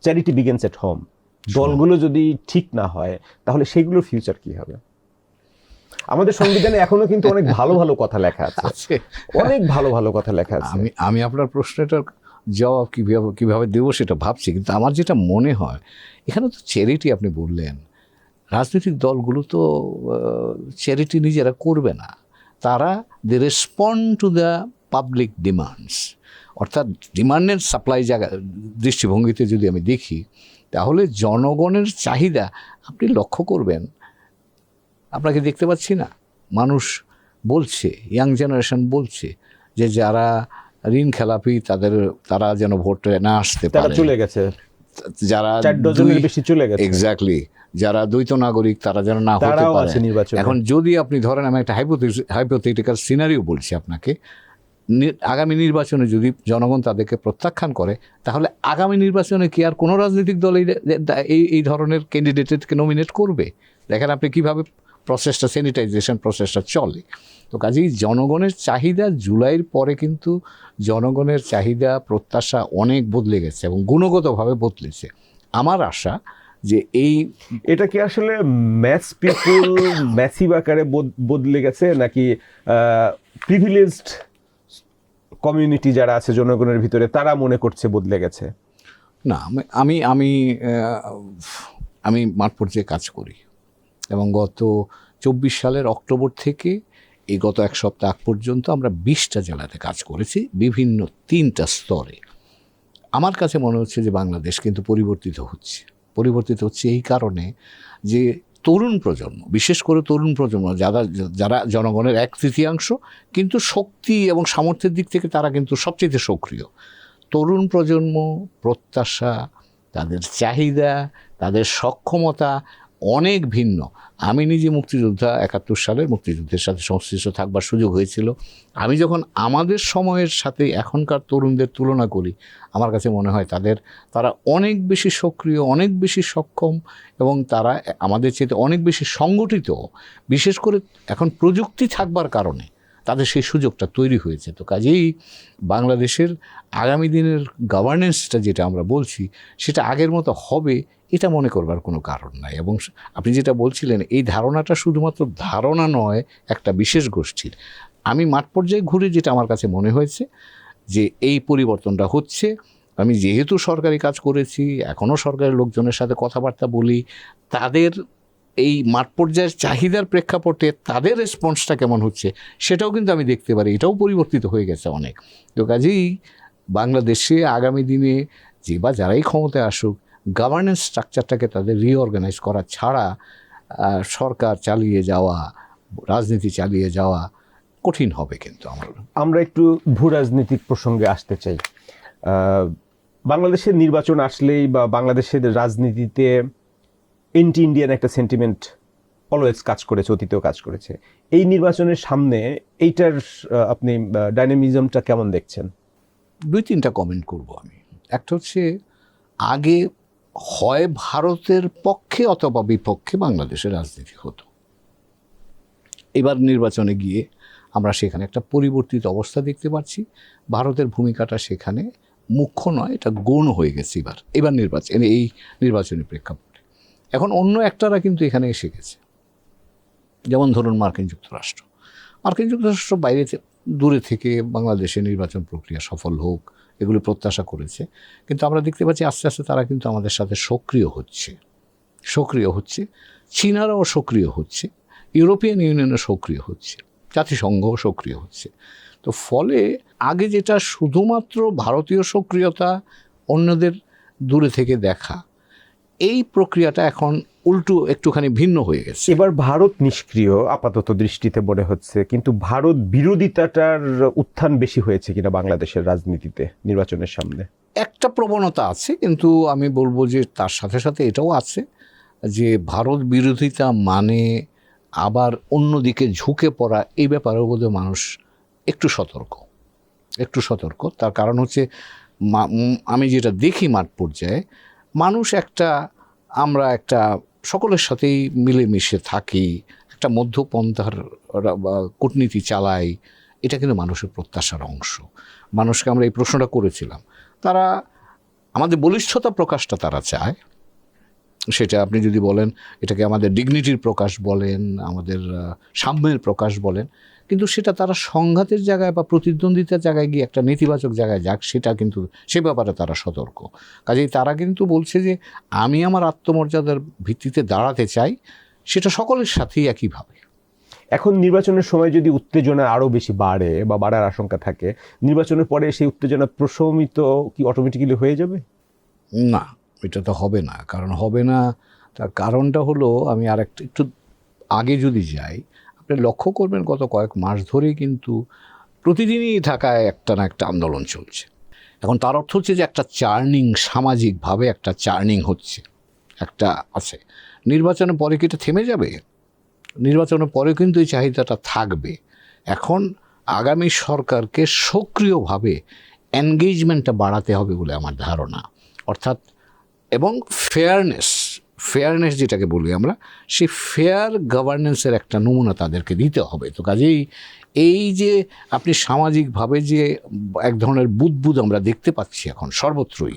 চ্যারিটি বিগিনস এট হোম, দলগুলো যদি ঠিক না হয় তাহলে সেগুলোর ফিউচার কি হবে? আমাদের সংবিধানে এখনো কিন্তু অনেক ভালো ভালো কথা লেখা আছে, অনেক ভালো ভালো কথা লেখা আছে। আমি আপনার প্রশ্নটার জবাব কিভাবে দেবো সেটা ভাবছি, কিন্তু আমার যেটা মনে হয় এখানে তো চ্যারিটি আপনি বললেন, রাজনৈতিক দলগুলো তো চ্যারিটি নিজেরা করবে না, তারা they respond to the public demands, অর্থাৎ ডিমান্ডের সাপ্লাই দৃষ্টিভঙ্গিতে যদি আমি দেখি, তাহলে জনগণের চাহিদা আপনি লক্ষ্য করবেন, আপনাকে দেখতে পাচ্ছি না, মানুষ বলছে, ইয়াং জেনারেশন বলছে যে যারা ঋণ খেলাপি তারা যেন ভোটে না আসতে পারে, চলে গেছে, যারা 4 ডজনের বেশি চলে গেছে, এক্স্যাক্টলি, যারা দ্বৈত নাগরিক তারা যেন না হতে পারে। এখন যদি আপনি ধরেন, আমি একটা হাইপোথেটিক্যাল সিনারিও বলছি আপনাকে, আগামী নির্বাচনে যদি জনগণ তাদেরকে প্রত্যাখ্যান করে, তাহলে আগামী নির্বাচনে কি আর কোনো রাজনৈতিক দল এই ধরনের ক্যান্ডিডেটকে নমিনেট করবে? দেখেন আপনি কিভাবে প্রসেসটা, স্যানিটাইজেশন প্রসেসটা চলে। তো কাজেই জনগণের চাহিদা জুলাইয়ের পরে কিন্তু জনগণের চাহিদা প্রত্যাশা অনেক বদলে গেছে এবং গুণগতভাবে বদলেছে। আমার আশা যে এটা কি আসলে ম্যাস পিপল ম্যাসিভ আকারে বদলে গেছে, নাকি প্রিভিলেজড কমিউনিটি যারা আছে জনগণের ভিতরে তারা মনে করছে বদলে গেছে? না, আমি মাঠ পর্যায়ে কাজ করি এবং গত 24 সালের অক্টোবর থেকে এই গত 1 সপ্তাহ আগ পর্যন্ত আমরা 20টা জেলাতে কাজ করেছি, বিভিন্ন 3টা স্তরে। আমার কাছে মনে হচ্ছে যে বাংলাদেশ কিন্তু পরিবর্তিত হচ্ছে এই কারণে যে তরুণ প্রজন্ম, বিশেষ করে তরুণ প্রজন্ম যারা জনগণের 1/3 কিন্তু শক্তি এবং সামর্থ্যের দিক থেকে তারা কিন্তু সবচেয়ে সক্রিয়। তরুণ প্রজন্ম প্রত্যাশা, তাদের চাহিদা, তাদের সক্ষমতা অনেক ভিন্ন। আমি নিজে মুক্তিযোদ্ধা, 71 সালের মুক্তিযুদ্ধের সাথে সংশ্লিষ্ট থাকবার সুযোগ হয়েছিল। আমি যখন আমাদের সময়ের সাথে এখনকার তরুণদের তুলনা করি, আমার কাছে মনে হয় তারা অনেক বেশি সক্রিয়, অনেক বেশি সক্ষম, এবং তারা আমাদের চেয়ে অনেক বেশি সংগঠিত। বিশেষ করে এখন প্রযুক্তি থাকবার কারণে তাদের সেই সুযোগটা তৈরি হয়েছে। তো কাজেই বাংলাদেশের আগামী দিনের গভর্নেন্সটা যেটা আমরা বলছি, সেটা আগের মতো হবে এটা মনে করবার কোনো কারণ নাই। এবং আপনি যেটা বলছিলেন, এই ধারণাটা শুধুমাত্র ধারণা নয় একটা বিশেষ গোষ্ঠীর। আমি মাঠ পর্যায়ে ঘুরে যেটা আমার কাছে মনে হয়েছে যে এই পরিবর্তনটা হচ্ছে। আমি যেহেতু সরকারি কাজ করেছি, এখনও সরকারের লোকজনের সাথে কথাবার্তা বলি, তাদের এই মাঠ পর্যায়ের চাহিদার প্রেক্ষাপটে তাদের রেসপন্সটা কেমন হচ্ছে সেটাও কিন্তু আমি দেখতে পারি। এটাও পরিবর্তিত হয়ে গেছে অনেক। তো কাজেই বাংলাদেশে আগামী দিনে যে বা যারাই ক্ষমতায় আসুক, গভর্নেন্স স্ট্রাকচারটাকে তাদের রিঅর্গানাইজ করা ছাড়া সরকার চালিয়ে যাওয়া, রাজনীতি চালিয়ে যাওয়া কঠিন হবে। কিন্তু আমরা একটু ভূ রাজনৈতিক প্রসঙ্গে আসতে চাই। বাংলাদেশের নির্বাচন আসলেই বা বাংলাদেশের রাজনীতিতে এন্টি ইন্ডিয়ান একটা সেন্টিমেন্ট অলওয়েজ কাজ করেছে, অতীতেও কাজ করেছে। এই নির্বাচনের সামনে এইটার আপনি ডাইনামিজমটা কেমন দেখছেন? 2-3টা কমেন্ট করব আমি। একটা হচ্ছে, আগে হয় ভারতের পক্ষে অথবা বিপক্ষে বাংলাদেশের রাজনীতি হতো। এবার নির্বাচনে গিয়ে আমরা সেখানে একটা পরিবর্তিত অবস্থা দেখতে পাচ্ছি। ভারতের ভূমিকাটা সেখানে মুখ্য নয়, এটা গৌণ হয়ে গেছে এবার নির্বাচনে, এই নির্বাচনী প্রেক্ষাপটে। এখন অন্য একটারা কিন্তু এখানে এসে গেছে। যেমন ধরুন মার্কিন যুক্তরাষ্ট্র বাইরে দূরে থেকে বাংলাদেশে নির্বাচন প্রক্রিয়া সফল হোক এগুলো প্রত্যাশা করেছে। কিন্তু আমরা দেখতে পাচ্ছি আস্তে আস্তে তারা কিন্তু আমাদের সাথে সক্রিয় হচ্ছে। চীনারাও সক্রিয় হচ্ছে, ইউরোপিয়ান ইউনিয়নও সক্রিয় হচ্ছে, জাতিসংঘও সক্রিয় হচ্ছে। তো ফলে আগে যেটা শুধুমাত্র ভারতীয় সক্রিয়তা, অন্যদের দূরে থেকে দেখা, এই প্রক্রিয়াটা এখন উল্টো একটুখানি ভিন্ন হয়ে গেছে। এবার ভারত নিষ্ক্রিয় আপাতত দৃষ্টিতে মনে হচ্ছে, কিন্তু ভারত বিরোধিতাটার উত্থান বেশি হয়েছে কিনা বাংলাদেশের রাজনীতিতে নির্বাচনের সামনে? একটা প্রবণতা আছে, কিন্তু আমি বলবো যে তার সাথে সাথে এটাও আছে যে ভারত বিরোধিতা মানে আবার অন্যদিকে ঝুঁকে পড়া, এই ব্যাপারেও বোধহয় মানুষ একটু সতর্ক। তার কারণ হচ্ছে আমি যেটা দেখি মাঠ পর্যায়ে, মানুষ আমরা একটা সকলের সাথেই মিলেমিশে থাকি, একটা মধ্যপন্থার কূটনীতি চালাই, এটা কিন্তু মানুষের প্রত্যাশার অংশ। মানুষকে আমরা এই প্রশ্নটা করেছিলাম, তারা আমাদের বলিষ্ঠতা প্রকাশটা তারা চায়। সেটা আপনি যদি বলেন এটাকে আমাদের ডিগনিটির প্রকাশ বলেন, আমাদের সাম্যের প্রকাশ বলেন, কিন্তু সেটা তারা সংঘাতের জায়গায় বা প্রতিদ্বন্দ্বিতার জায়গায় গিয়ে একটা নেতিবাচক জায়গায় যাক, সেটা কিন্তু সে ব্যাপারে তারা সতর্ক। কাজেই তারা কিন্তু বলছে যে আমি আমার আত্মমর্যাদার ভিত্তিতে দাঁড়াতে চাই, সেটা সকলের সাথেই একইভাবে। এখন নির্বাচনের সময় যদি উত্তেজনা আরও বেশি বাড়ে বা বাড়ার আশঙ্কা থাকে, নির্বাচনের পরে সেই উত্তেজনা প্রশমিত কি অটোমেটিক্যালি হয়ে যাবে? না, এটা তো হবে না। তার কারণটা হলো, আমি একটু আগে যদি যাই, আপনি লক্ষ্য করবেন গত কয়েক মাস ধরেই কিন্তু প্রতিদিনই ঢাকায় একটা না একটা আন্দোলন চলছে। এখন তার অর্থ হচ্ছে যে একটা চার্নিং, সামাজিকভাবে একটা চার্নিং হচ্ছে, একটা আছে। নির্বাচনের পরে কি এটা থেমে যাবে? নির্বাচনের পরে কিন্তু এই চাহিদাটা থাকবে। এখন আগামী সরকারকে সক্রিয়ভাবে এনগেজমেন্টটা বাড়াতে হবে বলে আমার ধারণা। অর্থাৎ এবং ফেয়ারনেস যেটাকে বলি আমরা, সেই ফেয়ার গভর্নেন্সের একটা নমুনা তাদেরকে দিতে হবে। তো কাজেই এই যে আপনি সামাজিকভাবে যে এক ধরনের বুদবুদ আমরা দেখতে পাচ্ছি এখন সর্বত্রই,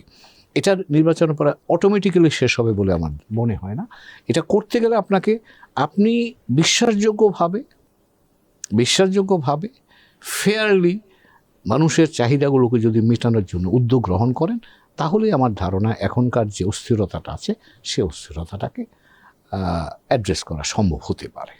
এটার নির্বাচনের পরে অটোমেটিক্যালি শেষ হবে বলে আমার মনে হয় না। এটা করতে গেলে আপনি বিশ্বাসযোগ্যভাবে ফেয়ারলি মানুষের চাহিদাগুলোকে যদি মেটানোর জন্য উদ্যোগ গ্রহণ করেন, তাহলেই আমার ধারণা এখনকার যে অস্থিরতাটা আছে সে অস্থিরতাটাকে অ্যাড্রেস করা সম্ভব হতে পারে।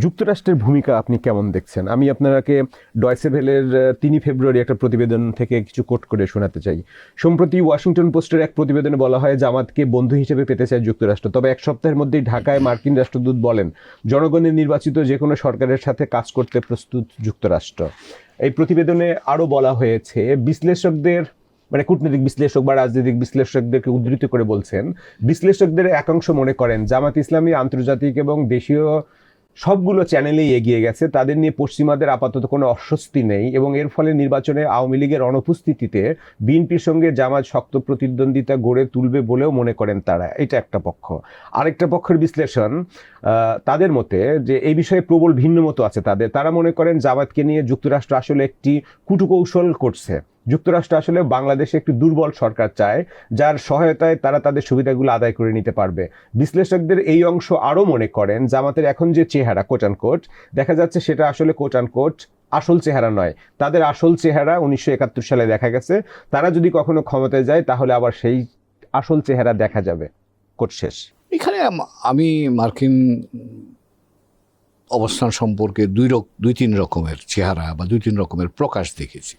যুক্তরাষ্ট্রের ভূমিকা আপনি কেমন দেখছেন? আমি আপনাকে ডয়চে ভেলের 3 ফেব্রুয়ারি একটা প্রতিবেদন থেকে কিছু কোট করে শোনাতে চাই। সম্প্রতি ওয়াশিংটন পোস্টের এক প্রতিবেদনে বলা হয় জামাতকে বন্ধু হিসেবে পেতে চায় যুক্তরাষ্ট্র, তবে এক সপ্তাহের মধ্যেই ঢাকায় মার্কিন রাষ্ট্রদূত বলেন জনগণের নির্বাচিত যে কোনো সরকারের সাথে কাজ করতে প্রস্তুত যুক্তরাষ্ট্র। এই প্রতিবেদনে আরও বলা হয়েছে বিশ্লেষকদের মানে কূটনৈতিক বিশ্লেষক বা রাজনৈতিক বিশ্লেষকদেরকে উদ্ধৃত করে বলছেন, বিশ্লেষকদের একাংশ মনে করেন জামাত ইসলামী আন্তর্জাতিক এবং দেশীয় সবগুলো চ্যানেলেই এগিয়ে গেছে, তাদের নিয়ে পশ্চিমাদের আপাতত কোনো অস্বস্তি নেই এবং এর ফলে নির্বাচনে আওয়ামী লীগের অনুপস্থিতিতে বিএনপির সঙ্গে জামাত শক্ত প্রতিদ্বন্দ্বিতা গড়ে তুলবে বলেও মনে করেন তারা। এটা একটা পক্ষ। আরেকটা পক্ষের বিশ্লেষণ, তাদের মতে যে এই বিষয়ে প্রবল ভিন্ন মতো আছে তারা মনে করেন জামাতকে নিয়ে যুক্তরাষ্ট্র আসলে একটি কূটকৌশল করছে। যুক্তরাষ্ট্র আসলে বাংলাদেশে একটি দুর্বল সরকার চায়, যার সহায়তায় তারা তাদের সুবিধাগুলো আদায় করে নিতে পারবে। বিশ্লেষকদের এই অংশ আরও মনে করেন জামাতের এখন যে চেহারা কোট অ্যান্ড কোট দেখা যাচ্ছে, সেটা আসলে কোট অ্যান্ড কোট আসল চেহারা নয়। তাদের আসল চেহারা 1971 সালে দেখা গেছে। তারা যদি কখনো ক্ষমতায় যায় তাহলে আবার সেই আসল চেহারা দেখা যাবে। কোট শেষ। এখানে আমি মার্কিন অবস্থান সম্পর্কে দুই তিন রকমের চেহারা বা দুই তিন রকমের প্রকাশ দেখেছি।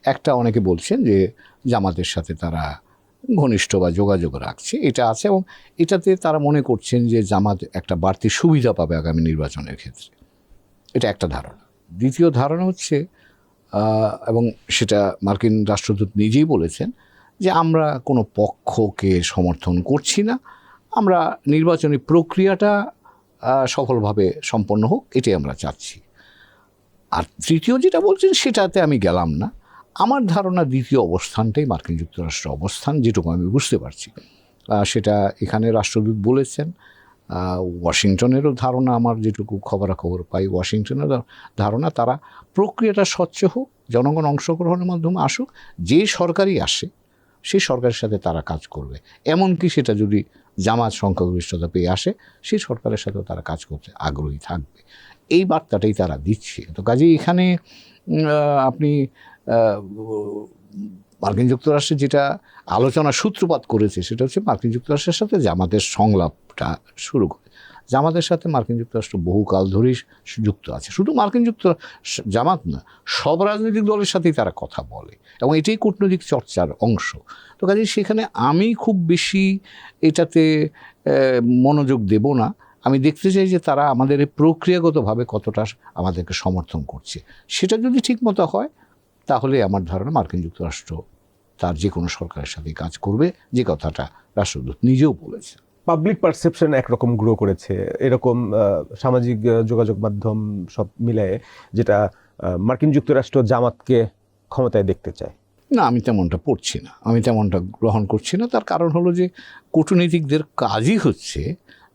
একটা, অনেকে বলছেন যে জামাতের সাথে তারা ঘনিষ্ঠ বা যোগাযোগ রাখছে, এটা আছে, এবং এটাতে তারা মনে করছেন যে জামাত একটা বাড়তি সুবিধা পাবে আগামী নির্বাচনের ক্ষেত্রে। এটা একটা ধারণা। দ্বিতীয় ধারণা হচ্ছে, এবং সেটা মার্কিন রাষ্ট্রদূত নিজেই বলেছেন, যে আমরা কোনো পক্ষকে সমর্থন করছি না, আমরা নির্বাচনী প্রক্রিয়াটা সফলভাবে সম্পন্ন হোক, এটাই আমরা চাচ্ছি। আর তৃতীয় যেটা বলছেন সেটাতে আমি গেলাম না। আমার ধারণা দ্বিতীয় অবস্থানটাই মার্কিন যুক্তরাষ্ট্রের অবস্থান, যেটুকু আমি বুঝতে পারছি। সেটা এখানে রাষ্ট্রদূত বলেছেন। ওয়াশিংটনেরও ধারণা, আমার যেটুকু খবরাখবর পাই, ওয়াশিংটনের ধারণা তারা প্রক্রিয়াটা স্বচ্ছ হোক, জনগণ অংশগ্রহণের মাধ্যমে আসুক, যে সরকারই আসে সেই সরকারের সাথে তারা কাজ করবে। এমনকি সেটা যদি জামাত সংখ্যাগরিষ্ঠতা পেয়ে আসে, সেই সরকারের সাথেও তারা কাজ করতে আগ্রহী থাকবে। এই বার্তাটাই তারা দিচ্ছে। তো কাজেই এখানে আপনি মার্কিন যুক্তরাষ্ট্রে যেটা আলোচনা সূত্রপাত করেছে সেটা হচ্ছে মার্কিন যুক্তরাষ্ট্রের সাথে জামাতের সংলাপটা শুরু করে। জামাতের সাথে মার্কিন যুক্তরাষ্ট্র বহুকাল ধরেই যুক্ত আছে। শুধু মার্কিন যুক্তরাষ্ট্র, জামাত না, সব রাজনৈতিক দলের সাথেই তারা কথা বলে, এবং এটাই কূটনৈতিক চর্চার অংশ। তো কাজেই সেখানে আমি খুব বেশি এটাতে মনোযোগ দেব না। আমি দেখতে চাই যে তারা আমাদের এই প্রক্রিয়াগতভাবে কতটা আমাদেরকে সমর্থন করছে। সেটা যদি ঠিকমতো হয় তাহলে আমার ধারণা মার্কিন যুক্তরাষ্ট্র তার যে কোনো সরকারের সাথে কাজ করবে, যে কথাটা রাষ্ট্রদূত নিজেও বলেছে। পাবলিক পারসেপশন একরকম গ্রো করেছে, এরকম সামাজিক যোগাযোগ মাধ্যম সব মিলায়ে, যেটা মার্কিন যুক্তরাষ্ট্র জামাতকে ক্ষমতায় দেখতে চায়। না, আমি তেমনটা পড়ছি না, আমি তেমনটা গ্রহণ করছি না। তার কারণ হলো যে কূটনীতিকদের কাজই হচ্ছে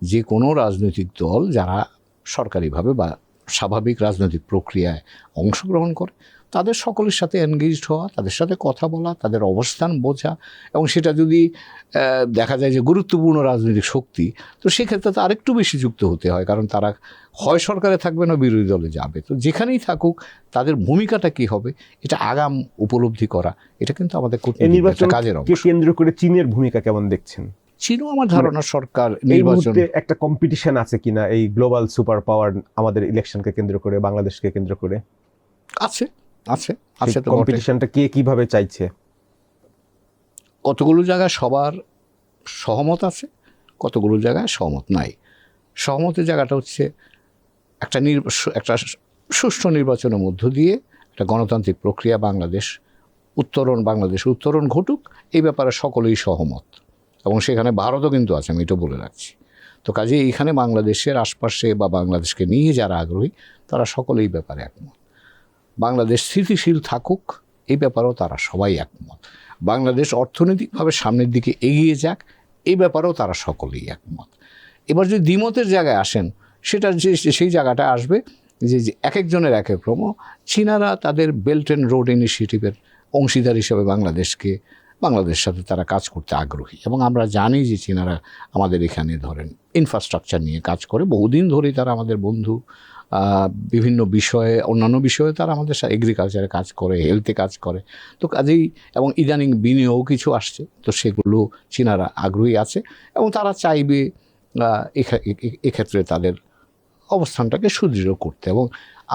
যে কোনো রাজনৈতিক দল যারা সরকারিভাবে বা স্বাভাবিক রাজনৈতিক প্রক্রিয়ায় অংশগ্রহণ করে তাদের সকলের সাথে এনগেজড হওয়া, তাদের সাথে কথা বলা, তাদের অবস্থান বোঝা, এবং সেটা যদি দেখা যায় যে গুরুত্বপূর্ণ রাজনৈতিক শক্তি, তো সেক্ষেত্রে তো আরেকটু বেশি যুক্ত হতে হয়, কারণ তারা হয় সরকারে থাকবে না বিরোধী দলে যাবে। তো যেখানেই থাকুক তাদের ভূমিকাটা কি হবে এটা আগাম উপলব্ধি করা, এটা কিন্তু আমাদের কূটনীতিক কাজের অংশ। কেন্দ্র করে চীনের ভূমিকা কেমন দেখছেন? চীনও আমার ধারণা সরকার নির্বাচন একটা কম্পিটিশন আছে কিনা এই গ্লোবাল সুপার পাওয়ার আমাদের ইলেকশনকে কেন্দ্র করে, বাংলাদেশকে কেন্দ্র করে? আছে আছে আছে। তো কম্পিটিশনটা কে কিভাবে চাইছে? কতগুলো জায়গায় সবার সহমত আছে, কতগুলো জায়গায় সহমত নাই। সহমতের জায়গাটা হচ্ছে একটা সুষ্ঠু নির্বাচনের মধ্য দিয়ে একটা গণতান্ত্রিক প্রক্রিয়া বাংলাদেশ উত্তরণ ঘটুক, এই ব্যাপারে সকলেই সহমত, এবং সেখানে ভারতও কিন্তু আছে, আমি এটা বলে রাখছি। তো কাজে এইখানে বাংলাদেশের আশপাশে বা বাংলাদেশকে নিয়ে যারা আগ্রহী তারা সকলেই ব্যাপারে একমত। বাংলাদেশ স্থিতিশীল থাকুক, এই ব্যাপারেও তারা সবাই একমত। বাংলাদেশ অর্থনৈতিকভাবে সামনের দিকে এগিয়ে যাক, এই ব্যাপারেও তারা সকলেই একমত। এবার যদি দ্বিমতের জায়গায় আসেন, সেটা সেই জায়গাটা আসবে যে এক একজনের এক এক রকম। চীনারা তাদের বেল্ট অ্যান্ড রোড ইনিশিয়েটিভের অংশীদার হিসেবে বাংলাদেশের সাথে তারা কাজ করতে আগ্রহী, এবং আমরা জানি যে চীনারা আমাদের এখানে ধরেন ইনফ্রাস্ট্রাকচার নিয়ে কাজ করে, বহুদিন ধরেই তারা আমাদের বন্ধু। বিভিন্ন বিষয়ে, অন্যান্য বিষয়ে তারা আমাদের সাথে এগ্রিকালচারে কাজ করে, হেলথে কাজ করে। তো কাজেই, এবং ইদানিং বিনিয়োগ কিছু আসছে, তো সেগুলো চীনারা আগ্রহী আছে, এবং তারা চাইবে এক্ষেত্রে তাদের অবস্থানটাকে সুদৃঢ় করতে। এবং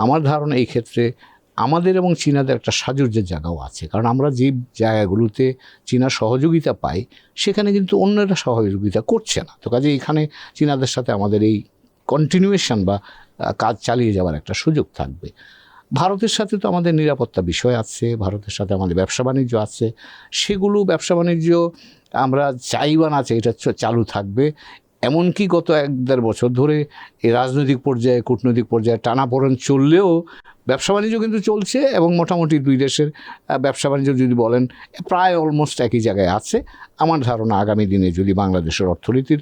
আমার ধারণা এই ক্ষেত্রে আমাদের এবং চীনাদের একটা সাজুর্যের জায়গাও আছে, কারণ আমরা যে জায়গাগুলোতে চীনা সহযোগিতা পাই সেখানে কিন্তু অন্যরা সহযোগিতা করছে না। তো কাজে এখানে চীনাদের সাথে আমাদের এই কন্টিনিউয়েশন বা কাজ চালিয়ে যাওয়ার একটা সুযোগ থাকবে। ভারতের সাথে তো আমাদের নিরাপত্তা বিষয় আছে, ভারতের সাথে আমাদের ব্যবসা বাণিজ্য আছে, সেগুলো ব্যবসা বাণিজ্য আমরা চাই বা না চাই এটা চালু থাকবে। এমনকি গত 1-1.5 বছর ধরে এই রাজনৈতিক পর্যায়ে কূটনৈতিক পর্যায়ে টানাপোড়েন চললেও ব্যবসা বাণিজ্য কিন্তু চলছে, এবং মোটামুটি দুই দেশের ব্যবসা বাণিজ্য যদি বলেন প্রায় অলমোস্ট একই জায়গায় আছে। আমার ধারণা আগামী দিনে যদি বাংলাদেশের অর্থনীতির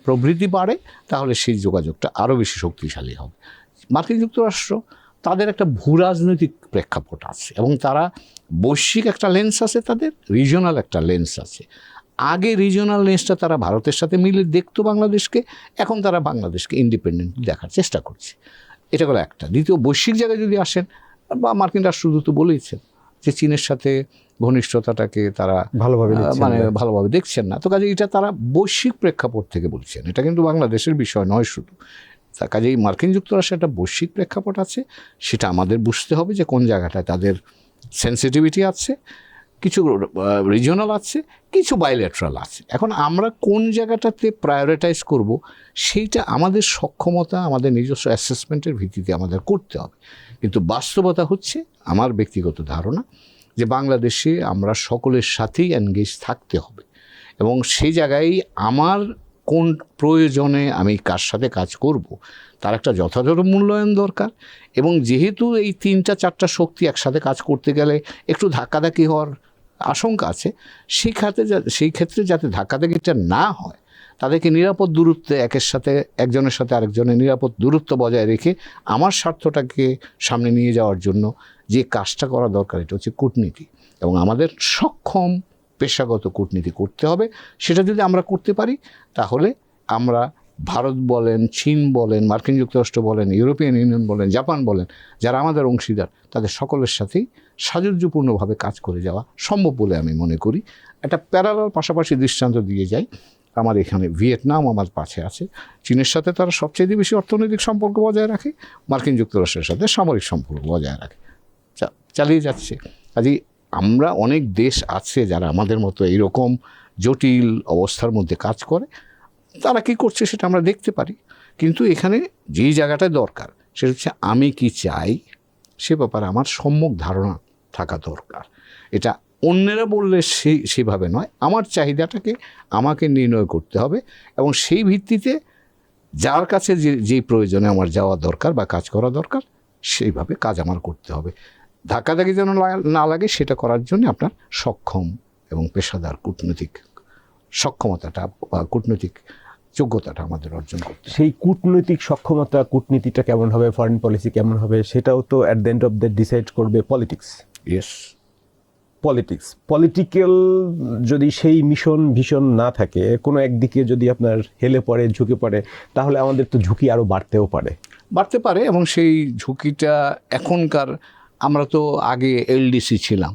প্রবৃদ্ধি বাড়ে তাহলে সেই যোগাযোগটা আরও বেশি শক্তিশালী হবে। মার্কিন যুক্তরাষ্ট্র তাদের একটা ভূরাজনৈতিক প্রেক্ষাপট আছে, এবং তারা বৈশ্বিক একটা লেন্স আছে, তাদের রিজনাল একটা লেন্স আছে। আগে রিজনাল লেন্সটা তারা ভারতের সাথে মিলে দেখতো বাংলাদেশকে, এখন তারা বাংলাদেশকে ইন্ডিপেন্ডেন্টলি দেখার চেষ্টা করছে। এটা হলো একটা। দ্বিতীয়, বৈশ্বিক জায়গায় যদি আসেন, বা মার্কিন রাষ্ট্রদূত বলেইছেন যে চীনের সাথে ঘনিষ্ঠতাটাকে তারা ভালোভাবে দেখছেন না। তো কাজে এটা তারা বৈশ্বিক প্রেক্ষাপট থেকে বলছেন, এটা কিন্তু বাংলাদেশের বিষয় নয় শুধু। কাজেই মার্কিন যুক্তরাষ্ট্রের একটা বৈশ্বিক প্রেক্ষাপট আছে, সেটা আমাদের বুঝতে হবে যে কোন জায়গাটায় তাদের সেন্সিটিভিটি আছে, কিছু রিজিওনাল আছে, কিছু বাইলেটারাল আছে। এখন আমরা কোন জায়গাটাতে প্রায়োরিটাইজ করব সেইটা আমাদের সক্ষমতা, আমাদের নিজস্ব অ্যাসেসমেন্টের ভিত্তিতে আমাদের করতে হবে। কিন্তু বাস্তবতা হচ্ছে, আমার ব্যক্তিগত ধারণা, যে বাংলাদেশে আমরা সকলের সাথেই এনগেজ থাকতে হবে, এবং সেই জায়গায় আমার কোন প্রয়োজনে আমি কার সাথে কাজ করব তার একটা যথাযথ মূল্যায়ন দরকার। এবং যেহেতু এই 3-4টা শক্তি একসাথে কাজ করতে গেলে একটু ধাক্কাধাক্কি হওয়ার আশঙ্কা আছে, সেই ক্ষেত্রে যাতে ধাক্কাধাক্কিটা না হয়, তাদেরকে নিরাপদ দূরত্বে একজনের সাথে আরেকজনের নিরাপদ দূরত্ব বজায় রেখে আমার স্বার্থটাকে সামনে নিয়ে যাওয়ার জন্য যে কাজটা করা দরকার, এটা হচ্ছে কূটনীতি। এবং আমাদের সক্ষম পেশাগত কূটনীতি করতে হবে। সেটা যদি আমরা করতে পারি তাহলে আমরা ভারত বলেন, চীন বলেন, মার্কিন যুক্তরাষ্ট্র বলেন, ইউরোপিয়ান ইউনিয়ন বলেন, জাপান বলেন, যারা আমাদের অংশীদার, তাদের সকলের সাথেই সাযুজ্যপূর্ণভাবে কাজ করে যাওয়া সম্ভব বলে আমি মনে করি। একটা প্যারালাল পাশাপাশি দৃষ্টান্ত দিয়ে যাই, আমার এখানে ভিয়েতনাম আমার পাশে আছে। চীনের সাথে তারা সবচেয়ে বেশি অর্থনৈতিক সম্পর্ক বজায় রাখে, মার্কিন যুক্তরাষ্ট্রের সাথে সামরিক সম্পর্ক বজায় রাখে, চালিয়ে যাচ্ছে। কাজেই আমরা অনেক দেশ আছে যারা আমাদের মতো এইরকম জটিল অবস্থার মধ্যে কাজ করে, তারা কী করছে সেটা আমরা দেখতে পারি। কিন্তু এখানে যেই জায়গাটায় দরকার সেটা হচ্ছে আমি কি চাই সে ব্যাপারে আমার সম্যক ধারণা থাকা দরকার। এটা অন্যেরা বললে সেভাবে নয়, আমার চাহিদাটাকে আমাকে নির্ণয় করতে হবে, এবং সেই ভিত্তিতে যার কাছে যেই প্রয়োজনে আমার যাওয়া দরকার বা কাজ করা দরকার সেইভাবে কাজ আমার করতে হবে। ধাক্কাধাক্কি যেন না লাগে সেটা করার জন্য আপনার সক্ষম এবং পেশাদার কূটনৈতিক সক্ষমতাটা বা কূটনৈতিক যোগ্যতাটা আমাদের অর্জন করতে হবে। সেই কূটনৈতিক সক্ষমতা, কূটনীতিটা কেমন হবে, ফরেন পলিসি কেমন হবে, সেটাও তো at the end of the decide করবে পলিটিক্স। ইয়েস, পলিটিক্যাল যদি সেই ভীষণ না থাকে, কোনো একদিকে যদি আপনার হেলে পড়ে, ঝুঁকে পড়ে, তাহলে আমাদের তো ঝুঁকি আরও বাড়তে পারে। এবং সেই ঝুঁকিটা এখনকার, আমরা তো আগে এলডিসি ছিলাম,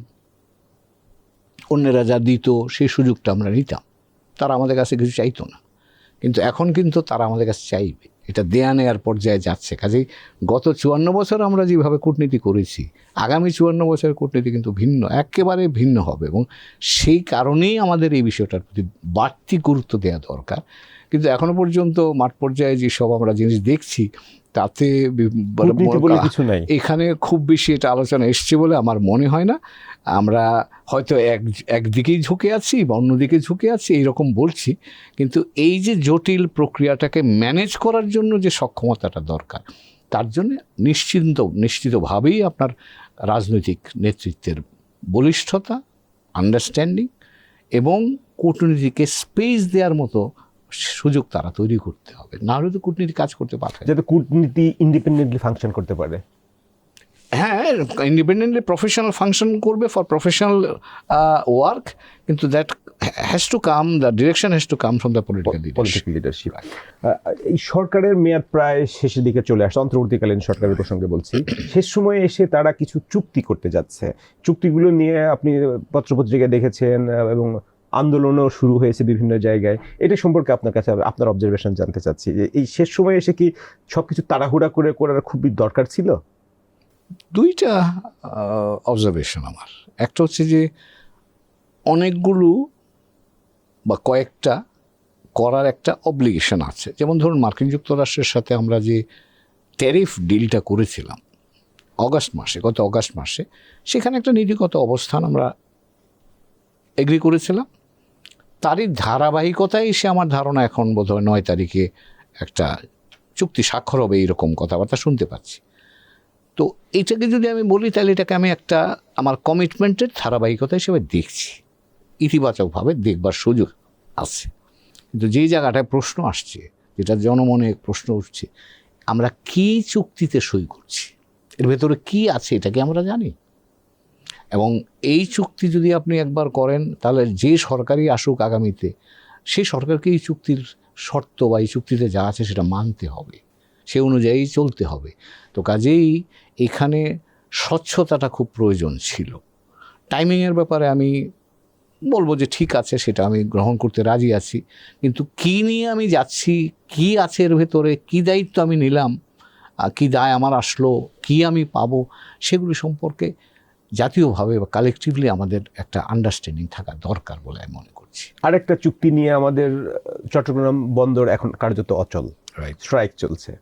অন্যেরা যা দিত সেই সুযোগটা আমরা নিতাম, তারা আমাদের কাছে কিছু চাইতো না। কিন্তু এখন কিন্তু তারা আমাদের কাছে চাইবে, এটা দেয়া নেয়ার পর্যায়ে যাচ্ছে। কাজেই গত 54 বছর আমরা যেভাবে কূটনীতি করেছি, আগামী 54 বছরের কূটনীতি কিন্তু ভিন্ন, একেবারে ভিন্ন হবে, এবং সেই কারণেই আমাদের এই বিষয়টার প্রতি বাড়তি গুরুত্ব দেওয়া দরকার। কিন্তু এখনো পর্যন্ত মাঠ পর্যায়ে যেসব আমরা জিনিস দেখছি তাতে কিছু নাই, এখানে খুব বেশি এটা আলোচনা এসছে বলে আমার মনে হয় না। আমরা হয়তো একদিকেই ঝুঁকে আছি বা অন্যদিকে ঝুঁকে আছি এইরকম বলছি, কিন্তু এই যে প্রক্রিয়াটাকে ম্যানেজ করার জন্য যে সক্ষমতাটা দরকার, তার জন্য নিশ্চিতভাবেই আপনার রাজনৈতিক নেতৃত্বের বলিষ্ঠতা, আন্ডারস্ট্যান্ডিং এবং কূটনীতিকে স্পেস দেওয়ার মতো সুযোগ তারা তৈরি করতে হবে, না হলে তো কূটনীতি কাজ করতে পারবে, যাতে কূটনীতি ইন্ডিপেন্ডেন্টলি ফাংশন করতে পারে। হ্যাঁ, ইন্ডিপেন্ডেন্টলি প্রফেশনাল ফাংশন করবে ফর প্রফেশনাল ওয়ার্ক, কিন্তু that has to come, the direction has to come from the political leadership. এই সরকারের মেয়াদ প্রায় শেষের দিকে চলে আসছে, অন্তর্বর্তীকালীন সরকারের প্রসঙ্গে বলছি। শেষ সময়ে এসে তারা কিছু চুক্তি করতে যাচ্ছে, চুক্তিগুলো নিয়ে আপনি পত্রপত্রিকায় দেখেছেন এবং আন্দোলনও শুরু হয়েছে বিভিন্ন জায়গায়। এটা সম্পর্কে আপনার কাছে আপনার অবজারভেশন জানতে চাচ্ছি, যে এই শেষ সময়ে এসে কি সবকিছু তাড়াহুড়া করে করার খুবই দরকার ছিল? দুইটা অবজারভেশন আমার। একটা হচ্ছে যে অনেকগুলো বা কয়েকটা করার একটা অব্লিগেশন আছে। যেমন ধরুন মার্কিন যুক্তরাষ্ট্রের সাথে আমরা যে ট্যারিফ ডিলটা করেছিলাম, গত অগাস্ট মাসে সেখানে একটা নীতিগত অবস্থান আমরা এগ্রি করেছিলাম। তারই ধারাবাহিকতায় এসে আমার ধারণা এখন বোধহয় 9 তারিখে একটা চুক্তি স্বাক্ষর হবে এইরকম কথাবার্তা শুনতে পাচ্ছি। তো এইটাকে যদি আমি বলি তাহলে এটাকে আমি একটা আমার কমিটমেন্টের ধারাবাহিকতা হিসেবে দেখছি, ইতিবাচকভাবে দেখবার সুযোগ আছে। কিন্তু যেই জায়গাটায় প্রশ্ন আসছে, যেটা জনমনে প্রশ্ন উঠছে, আমরা কি চুক্তিতে সই করছি, এর ভেতরে কি আছে এটা কি আমরা জানি? এবং এই চুক্তি যদি আপনি একবার করেন তাহলে যে সরকারই আসুক আগামীতে, সেই সরকারকে এই চুক্তির শর্ত বা এই চুক্তিতে যা আছে সেটা মানতে হবে, সে অনুযায়ী চলতে হবে। তো কাজেই এখানে স্বচ্ছতাটা খুব প্রয়োজন ছিল। টাইমিংয়ের ব্যাপারে আমি বলবো যে ঠিক আছে, সেটা আমি গ্রহণ করতে রাজি আছি, কিন্তু কী নিয়ে আমি যাচ্ছি, কি আছে এর ভেতরে, কী দায়িত্ব আমি নিলাম, কী দায় আমার আসলো, কী আমি পাবো, সেগুলি সম্পর্কে জাতীয়ভাবে বা কালেকটিভলি আমাদের একটা আন্ডারস্ট্যান্ডিং থাকা দরকার বলে আমি মনে করছি। আরেকটা চুক্তি নিয়ে আমাদের চট্টগ্রাম বন্দর এখন কার্যত অচল, স্ট্রাইক চলছে।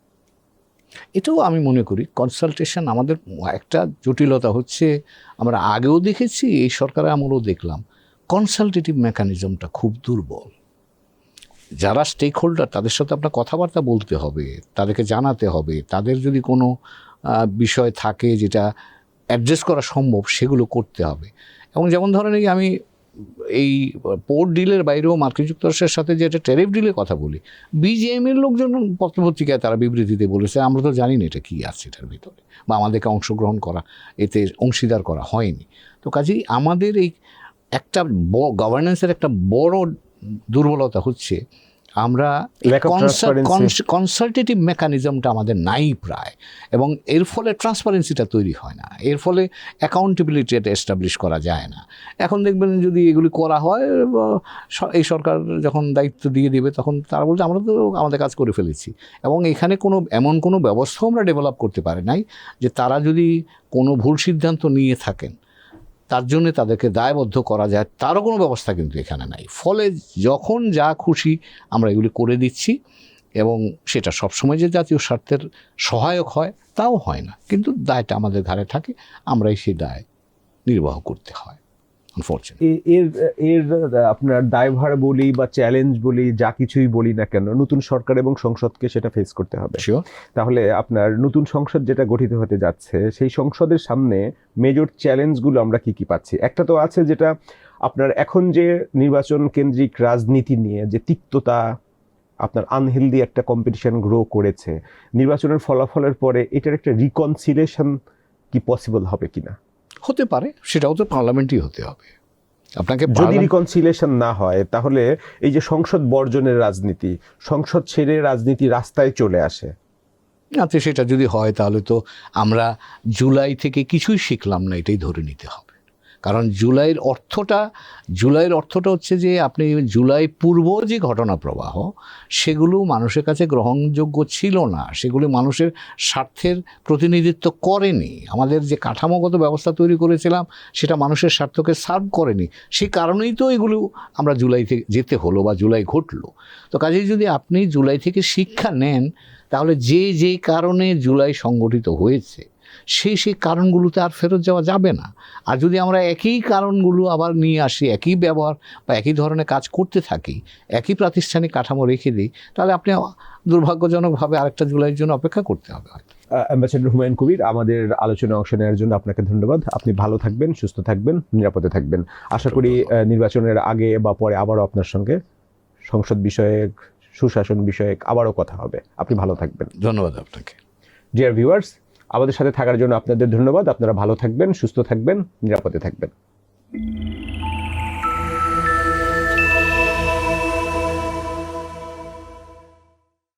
এটাও আমি মনে করি কনসালটেশন আমাদের একটা জটিলতা হচ্ছে, আমরা আগেও দেখেছি, এই সরকারের আমলেও দেখলাম, কনসালটেটিভ মেকানিজমটা খুব দুর্বল। যারা স্টেক হোল্ডার তাদের সাথে আপনার কথাবার্তা বলতে হবে, তাদেরকে জানাতে হবে, তাদের যদি কোনো বিষয় থাকে যেটা অ্যাড্রেস করা সম্ভব সেগুলো করতে হবে। এবং যেমন ধরেন আমি এই পোর্ট ডিলের বাইরেও মার্কিন যুক্তরাষ্ট্রের সাথে যে একটা ট্যারিফ ডিলের কথা বলি, বিজিএমের লোকজন পত্রপত্রিকায় তারা বিবৃতিতে বলেছে আমরা তো জানি না এটা কী আছে এটার ভিতরে, বা আমাদেরকে অংশগ্রহণ করা, এতে অংশীদার করা হয়নি। তো কাজেই আমাদের এই একটা গভর্নেন্সের একটা বড় দুর্বলতা হচ্ছে আমরা কনসালটেটিভ মেকানিজমটা আমাদের নাই প্রায়, এবং এর ফলে ট্রান্সপারেন্সিটা তৈরি হয় না, এর ফলে অ্যাকাউন্টেবিলিটিটা এস্টাবলিশ করা যায় না। এখন দেখবেন যদি এগুলি করা হয়, এই সরকার যখন দায়িত্ব দিয়ে দেবে তখন তারা বলছে আমরা তো আমাদের কাজ করে ফেলেছি। এবং এখানে এমন কোনো ব্যবস্থাও আমরা ডেভেলপ করতে পারি নাই যে তারা যদি কোনো ভুল সিদ্ধান্ত নিয়ে থাকেন তার জন্য তাদেরকে দায়বদ্ধ করা যায়, তারও কোনো ব্যবস্থা কিন্তু এখানে নাই। ফলে যখন যা খুশি আমরা এগুলি করে দিচ্ছি, এবং সেটা সবসময় যে জাতীয় স্বার্থের সহায়ক হয় তাও হয় না, কিন্তু দায়টা আমাদের ঘাড়ে থাকে, আমরাই সেই দায় নির্বাহ করতে হয় আনফরচুনেটলি। এর আপনার দায়ভার বলি বা চ্যালেঞ্জ বলি, যা কিছুই বলি না কেন, নতুন সরকার এবং সংসদকে সেটা ফেস করতে হবে। তাহলে আপনার নতুন সংসদ যেটা গঠিত হতে যাচ্ছে, সেই সংসদের সামনে মেজর চ্যালেঞ্জগুলো আমরা কি কি পাচ্ছি? একটা তো আছে যেটা আপনার এখন যে নির্বাচন কেন্দ্রিক রাজনীতি নিয়ে যে তিক্ততা, আপনার আনহেলদি একটা কম্পিটিশন গ্রো করেছে, নির্বাচনের ফলাফলের পরে এটার একটা রিকনসিলিয়েশন কি পসিবল হবে কিনা? হতে পারে, সেটাও তো পার্লামেন্টই হতে হবে। আপনাকে যদি রিকনসিলিয়েশন না হয় তাহলে এই যে সংসদ বর্জনের রাজনীতি, সংসদ ছেড়ে রাজনীতি রাস্তায় চলে আসে, আচ্ছা সেটা যদি হয় তাহলে তো আমরা জুলাই থেকে কিছুই শিখলাম না, এটাই ধরে নিতে হবে। কারণ জুলাইয়ের অর্থটা হচ্ছে যে আপনি জুলাই পূর্ব যে ঘটনা প্রবাহ সেগুলো মানুষের কাছে গ্রহণযোগ্য ছিল না, সেগুলো মানুষের স্বার্থের প্রতিনিধিত্ব করেনি। আমাদের যে কাঠামোগত ব্যবস্থা তৈরি করেছিলাম সেটা মানুষের স্বার্থকে সার্ভ করেনি, সেই কারণেই তো এগুলো আমরা জুলাই থেকে যেতে হলো বা জুলাই ঘটলো। তো কাজেই যদি আপনি জুলাই থেকে শিক্ষা নেন তাহলে যে কারণে জুলাই সংগঠিত হয়েছে সেই কারণগুলোতে আর ফেরত যাওয়া যাবে না। আর যদি আমরা একই কারণগুলো আবার নিয়ে আসি, একই ব্যবহার বা একই ধরনের কাজ করতে থাকি, একই প্রাতিষ্ঠানিক কাঠামো রেখে দিই, তাহলে আপনি দুর্ভাগ্যজনকভাবে আরেকটা জুলাইয়ের জন্য অপেক্ষা করতে হবে হয়তো। অ্যাম্বাসেডর হুমায়ুন কবির, আমাদের আলোচনায় অংশ নেওয়ার জন্য আপনাকে ধন্যবাদ। আপনি ভালো থাকবেন, সুস্থ থাকবেন, নিরাপদে থাকবেন। আশা করি নির্বাচনের আগে বা পরে আবারও আপনার সঙ্গে সংসদ বিষয়ক, সুশাসন বিষয়ক আবারও কথা হবে। আপনি ভালো থাকবেন। ধন্যবাদ আপনাকে। ডিয়ার ভিউয়ার্স, আমাদের সাথে থাকার জন্য আপনাদের ধন্যবাদ। আপনারা ভালো থাকবেন, সুস্থ থাকবেন, নিরাপদে থাকবেন।